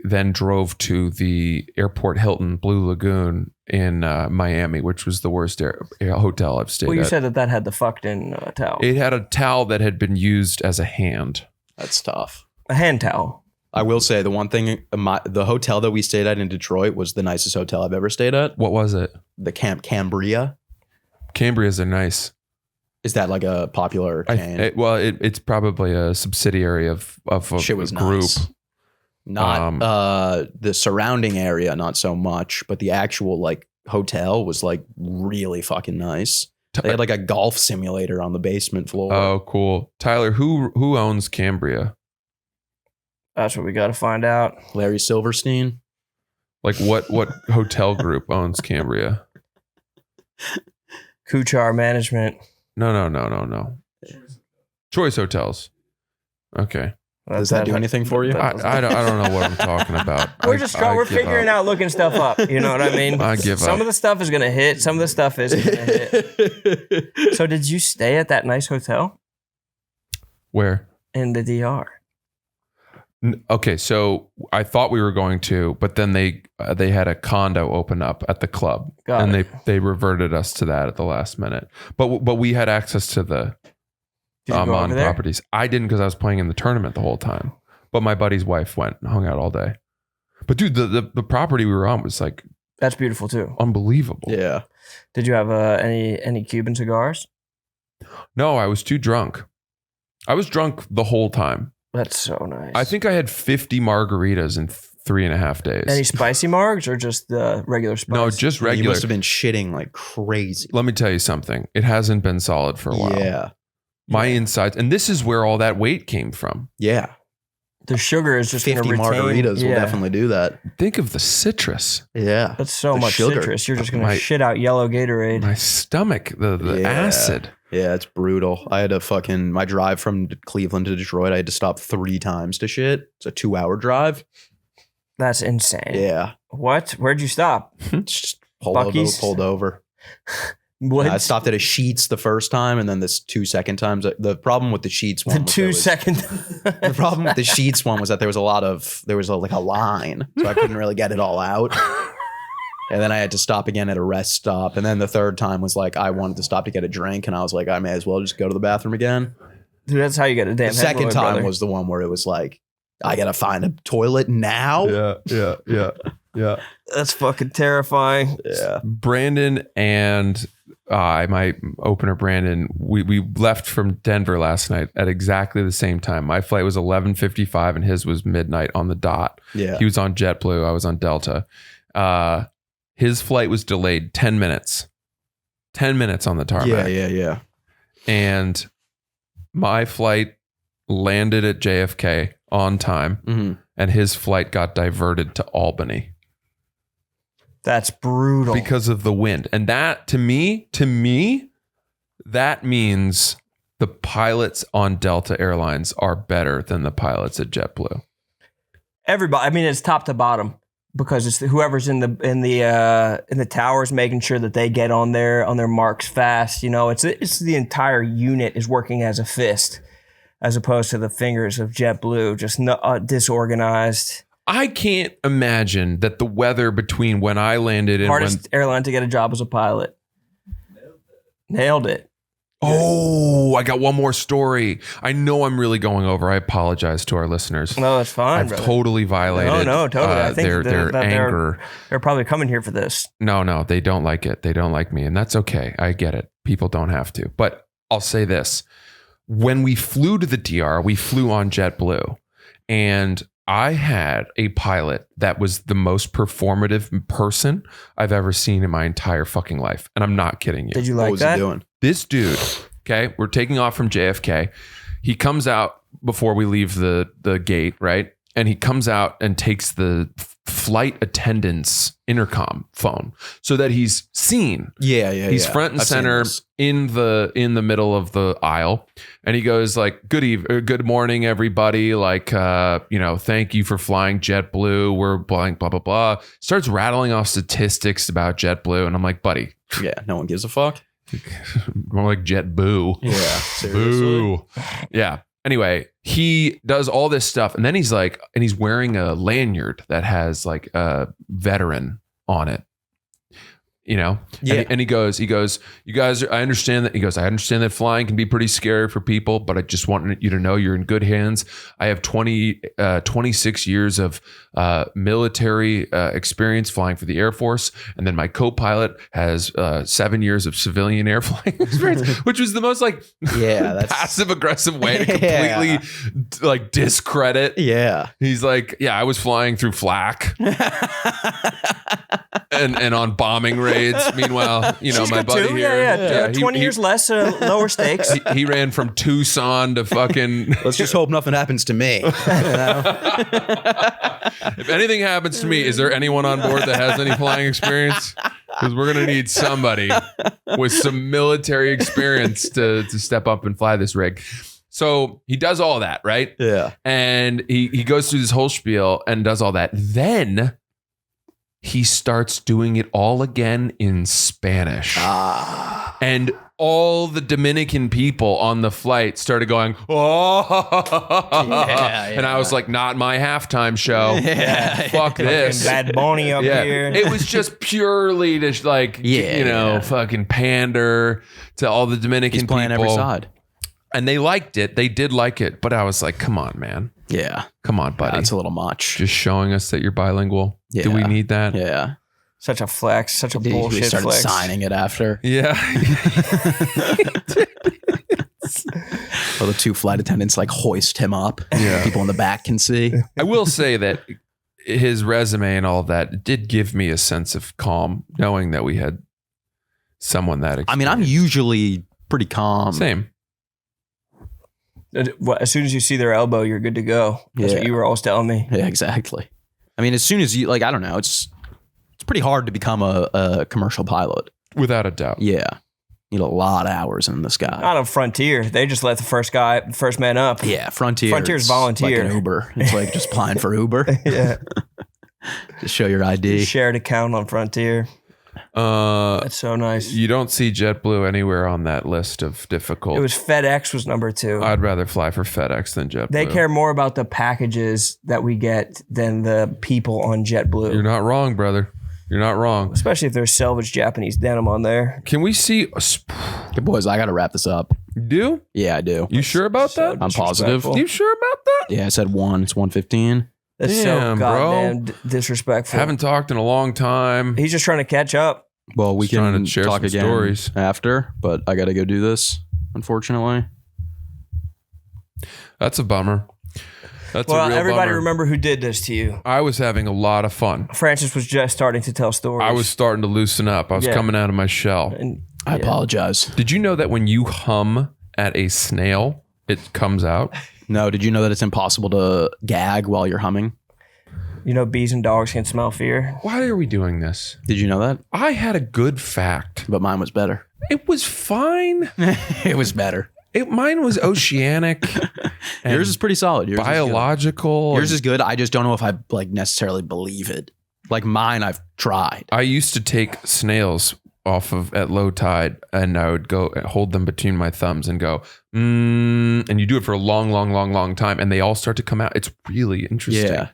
then drove to the Airport Hilton Blue Lagoon in Miami, which was the worst hotel I've stayed at. Well, you said that had the fucked in towel. It had a towel that had been used as a hand. That's tough. A hand towel. I will say the one thing, the hotel that we stayed at in Detroit was the nicest hotel I've ever stayed at. What was it? The Cambria. Cambrias are nice. Is that like a popular chain? It's probably a subsidiary of a group. Nice. Not the surrounding area, not so much, but the actual like hotel was like really fucking nice. They had like a golf simulator on the basement floor. Oh, cool. Tyler, who owns Cambria? That's what we got to find out. Larry Silverstein. Like what hotel group owns Cambria? Kuchar Management. No. Choice Hotels. Okay. Does that do anything for you? I don't know what I'm talking about. We're figuring out looking stuff up. You know what I mean? I give up. Some of the stuff is going to hit. Some of the stuff isn't going to hit. So did you stay at that nice hotel? Where? In the DR. Okay, so I thought we were going to, but then they had a condo open up at the club, they reverted us to that at the last minute. But we had access to the on properties. I didn't because I was playing in the tournament the whole time. But my buddy's wife went and hung out all day. But dude, the property we were on was like that's beautiful too, unbelievable. Yeah. Did you have any Cuban cigars? No, I was too drunk. I was drunk the whole time. That's so nice. I think I had 50 margaritas in 3.5 days. Any spicy margs or just the regular spice? No, just regular. You must have been shitting like crazy. Let me tell you something. It hasn't been solid for a while. Yeah. My insides, and this is where all that weight came from. Yeah. The sugar is just 50 margaritas will definitely do that. Think of the citrus. Yeah. That's so much sugar. Citrus. You're just going to shit out yellow Gatorade. My stomach, the acid. Yeah, it's brutal. I had my drive from Cleveland to Detroit, I had to stop 3 times to shit. It's a 2-hour drive. That's insane. Yeah. What? Where'd you stop? Just pulled over. What? I stopped at a Sheetz the first time, and then this 2 second times. The problem with the Sheetz one, the problem with the Sheetz one was that there was a line, so I couldn't really get it all out. And then I had to stop again at a rest stop. And then the third time was like, I wanted to stop to get a drink, and I was like, I may as well just go to the bathroom again. Dude, that's how you get a damn. The second time was the one where it was like, I gotta find a toilet now. Yeah. That's fucking terrifying. Yeah. Brandon and my opener, Brandon, we left from Denver last night at exactly the same time. My flight was 11:55 and his was midnight on the dot. Yeah. He was on JetBlue. I was on Delta. His flight was delayed 10 minutes. 10 minutes on the tarmac. Yeah. And my flight landed at JFK on time, and his flight got diverted to Albany. That's brutal. Because of the wind. And that, to me, that means the pilots on Delta Airlines are better than the pilots at JetBlue. Everybody, I mean, it's top to bottom, because it's whoever's in the towers making sure that they get on their marks fast. You know, it's the entire unit is working as a fist, as opposed to the fingers of JetBlue, just disorganized. I can't imagine that the weather between when I landed and hardest airline to get a job as a pilot. Nailed it. Oh, I got one more story. I know I'm really going over. I apologize to our listeners. No, that's fine. I've totally violated. No, totally. I think their anger. They're probably coming here for this. No, they don't like it. They don't like me, and that's okay. I get it. People don't have to. But I'll say this: when we flew to the DR, we flew on JetBlue, and I had a pilot that was the most performative person I've ever seen in my entire fucking life. And I'm not kidding you. Did you like what was that? he doing? This dude, okay, we're taking off from JFK. He comes out before we leave the gate, right? And he comes out and takes the flight attendant's intercom phone so that he's seen. Yeah. He's front and center in the middle of the aisle, and he goes like, "Good morning, everybody. Like, thank you for flying JetBlue. We're blank, blah blah blah." Starts rattling off statistics about JetBlue, and I'm like, "Buddy, yeah, no one gives a fuck." More like JetBoo. Yeah, seriously. Boo. Yeah. Anyway, he does all this stuff, and then he's like, and he's wearing a lanyard that has like a veteran on it. You know? Yeah. And he goes, you guys, I understand that. He goes, I understand that flying can be pretty scary for people, but I just want you to know you're in good hands. I have 26 years of military experience flying for the Air Force. And then my co-pilot has 7 years of civilian air flying experience, which was the most like that's passive aggressive way to completely like discredit. Yeah. He's like, yeah, I was flying through flak. and on bombing raids. Meanwhile, She's my good buddy too. here, 20 years less, lower stakes. He ran from Tucson to fucking. Let's just hope nothing happens to me. If anything happens to me, is there anyone on board that has any flying experience? Because we're gonna need somebody with some military experience to step up and fly this rig. So he does all that, right? Yeah. And he goes through this whole spiel and does all that. Then he starts doing it all again in Spanish. And all the Dominican people on the flight started going, oh, and I was like, not my halftime show. Fuck this. Bad Bunny up here. It was just purely to like, fucking pander to all the Dominican people. He's playing every side. And they liked it. They did like it. But I was like, come on, man. Yeah. Come on, buddy. That's a little much. Just showing us that you're bilingual. Yeah. Do we need that? Yeah. Such a flex. Such a bullshit we started flex. signing it after. Yeah. Well, the 2 flight attendants like hoist him up. Yeah. People in the back can see. I will say that his resume and all of that did give me a sense of calm, knowing that we had someone that I mean, I'm usually pretty calm. Same. As soon as you see their elbow, you're good to go. That's what you were always telling me. Yeah, exactly. I mean, as soon as you like, I don't know, it's pretty hard to become a commercial pilot. Without a doubt. Yeah. Need a lot of hours in the sky. Not on Frontier. They just let the first man up. Yeah, Frontier's volunteer. like an Uber. It's like just applying for Uber. Yeah. Just show your ID. Shared account on Frontier. That's so nice. You don't see JetBlue anywhere on that list of difficult. It was FedEx was number 2. I'd rather fly for FedEx than JetBlue. They care more about the packages that we get than the people on JetBlue. You're not wrong, brother. You're not wrong. Especially if there's salvaged Japanese denim on there. Can we see? Hey, boys, I got to wrap this up. You do? Yeah, I do. You sure about that? I'm positive. You sure about that? Yeah, I said 1. It's 1:15. That's Damn, so goddamn disrespectful. Haven't talked in a long time. He's just trying to catch up. Well, we Just trying can to share talk some again stories. after, but I got to go do this, unfortunately. That's a bummer. That's a Well, real everybody bummer. remember who did this to you. I was having a lot of fun. Francis was just starting to tell stories. I was starting to loosen up. I was Yeah. coming out of my shell. And, I apologize. Did you know that when you hum at a snail, it comes out? No, did you know that it's impossible to gag while you're humming? you know, bees and dogs can smell fear. Why are we doing this? Did you know that? I had a good fact. But mine was better. It was fine. It was better. Mine was oceanic. and Yours is pretty solid. Yours biological. Yours is good. I just don't know if I like necessarily believe it. Like mine, I've tried. I used to take snails off of at low tide, and I would go hold them between my thumbs and go, and you do it for a long time, and they all start to come out. It's really interesting. Yeah.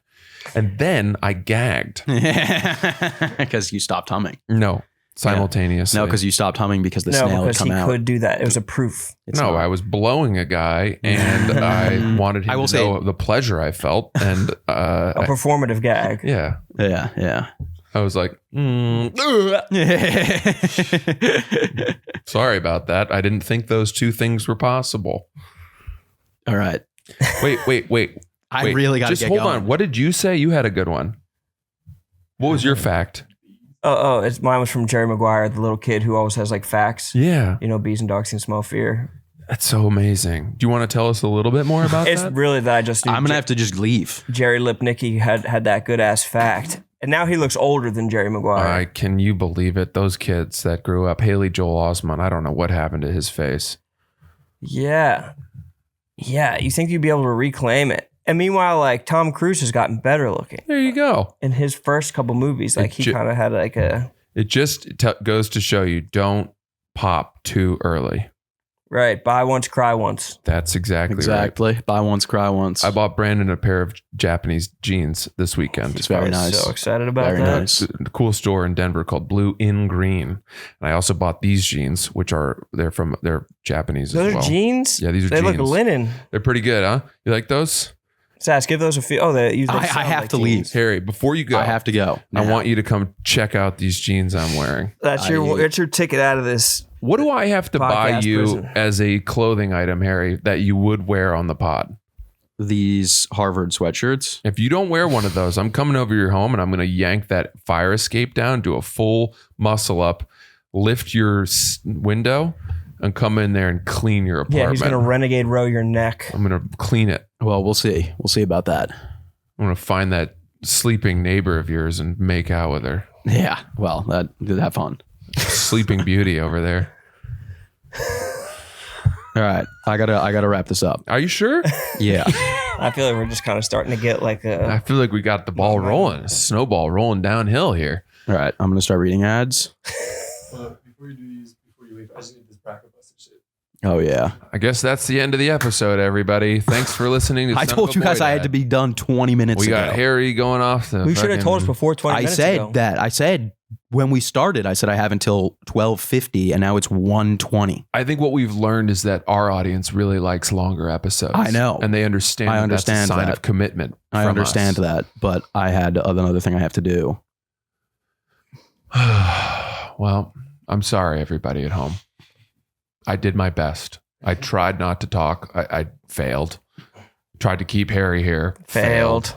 And then I gagged. Because you stopped humming. No, simultaneously. No, because you stopped humming because the snail would because come he out. could do that. It was a proof. I was blowing a guy, and I wanted him to know the pleasure I felt, and A performative gag. yeah, Yeah. I was like, sorry about that. I didn't think those two things were possible. All right. Wait. I really got to just get hold going. on. What did you say? You had a good one. What was your fact? Mine was from Jerry Maguire, the little kid who always has like facts. Yeah, You know, bees and dogs can smell fear. that's so amazing. Do you want to tell us a little bit more about It's that? really that I just knew I'm going to have to just leave. Jerry Lipnicki had that good ass fact. And now he looks older than Jerry Maguire. Can you believe it? Those kids that grew up, Haley Joel Osment, I don't know what happened to his face. Yeah. Yeah. You think you'd be able to reclaim it. And meanwhile, like Tom Cruise has gotten better looking. There you go. In his first couple movies, like he kind of had like a... It just goes to show you, don't pop too early. Right. Buy once, cry once. That's exactly right. Buy once, cry once. I bought Brandon a pair of Japanese jeans this weekend. It's very I was nice. so excited about Very that. nice. A cool store in Denver called Blue in Green. And I also bought these jeans, which they're Japanese Those as well. are jeans? Yeah, these are They jeans. look linen. They're pretty good, huh? You like those? Sass, give those a feel. Oh, they use. I have to leave. Harry, before you go, I have to go. I now. want you to come check out these jeans I'm wearing. That's your ticket out of this. What do I have to buy Podcast you prison. as a clothing item, Harry, that you would wear on the pod? These Harvard sweatshirts. If you don't wear one of those, I'm coming over your home and I'm going to yank that fire escape down, do a full muscle up, lift your window, and come in there and clean your apartment. Yeah, he's gonna renegade row your neck. I'm going to clean it. Well, we'll see. We'll see about that. I'm going to find that sleeping neighbor of yours and make out with her. Yeah. Well, have fun. Sleeping Beauty over there. All right. I gotta wrap this up. Are you sure? Yeah. I feel like we're just kind of starting to get like I a. feel like we got the ball rolling, a snowball rolling downhill here. All right. I'm gonna start reading ads. Before you leave, I just need this bracket busted shit. Oh yeah. I guess that's the end of the episode, everybody. Thanks for listening to I Son told of a you guys Boy I had Dad. to be done 20 minutes We ago. got Harry going off the We should have told us fucking- before 20 I minutes said ago. that. I said when we started, I said I have until 12:50, and now it's 1:20. I think what we've learned is that our audience really likes longer episodes. I know. And they understand I understand that's a sign that. of commitment. I from understand us. that, but I had another thing I have to do. Well, I'm sorry, everybody at home. I did my best. I tried not to talk. I failed. Tried to keep Harry here. Failed.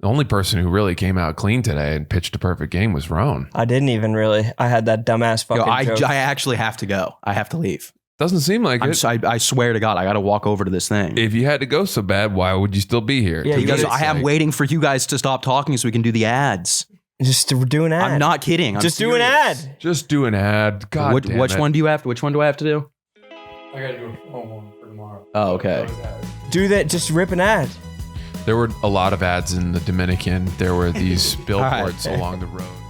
The only person who really came out clean today and pitched a perfect game was Roan. I didn't even really. I had that dumbass Yo, fucking joke. I actually have to go. I have to leave. Doesn't seem like it. I swear to God, I got to walk over to this thing. If you had to go so bad, why would you still be here? Yeah, you because gotta- I am waiting for you guys to stop talking so we can do the ads. Just do an ad. I'm not kidding. Just do an ad. Just do an ad. God damn which it. one do you have? Which one do I have to do? I gotta do a formal one for tomorrow. Oh, okay. Do that. Just rip an ad. There were a lot of ads in the Dominican. There were these billboards right. along the road.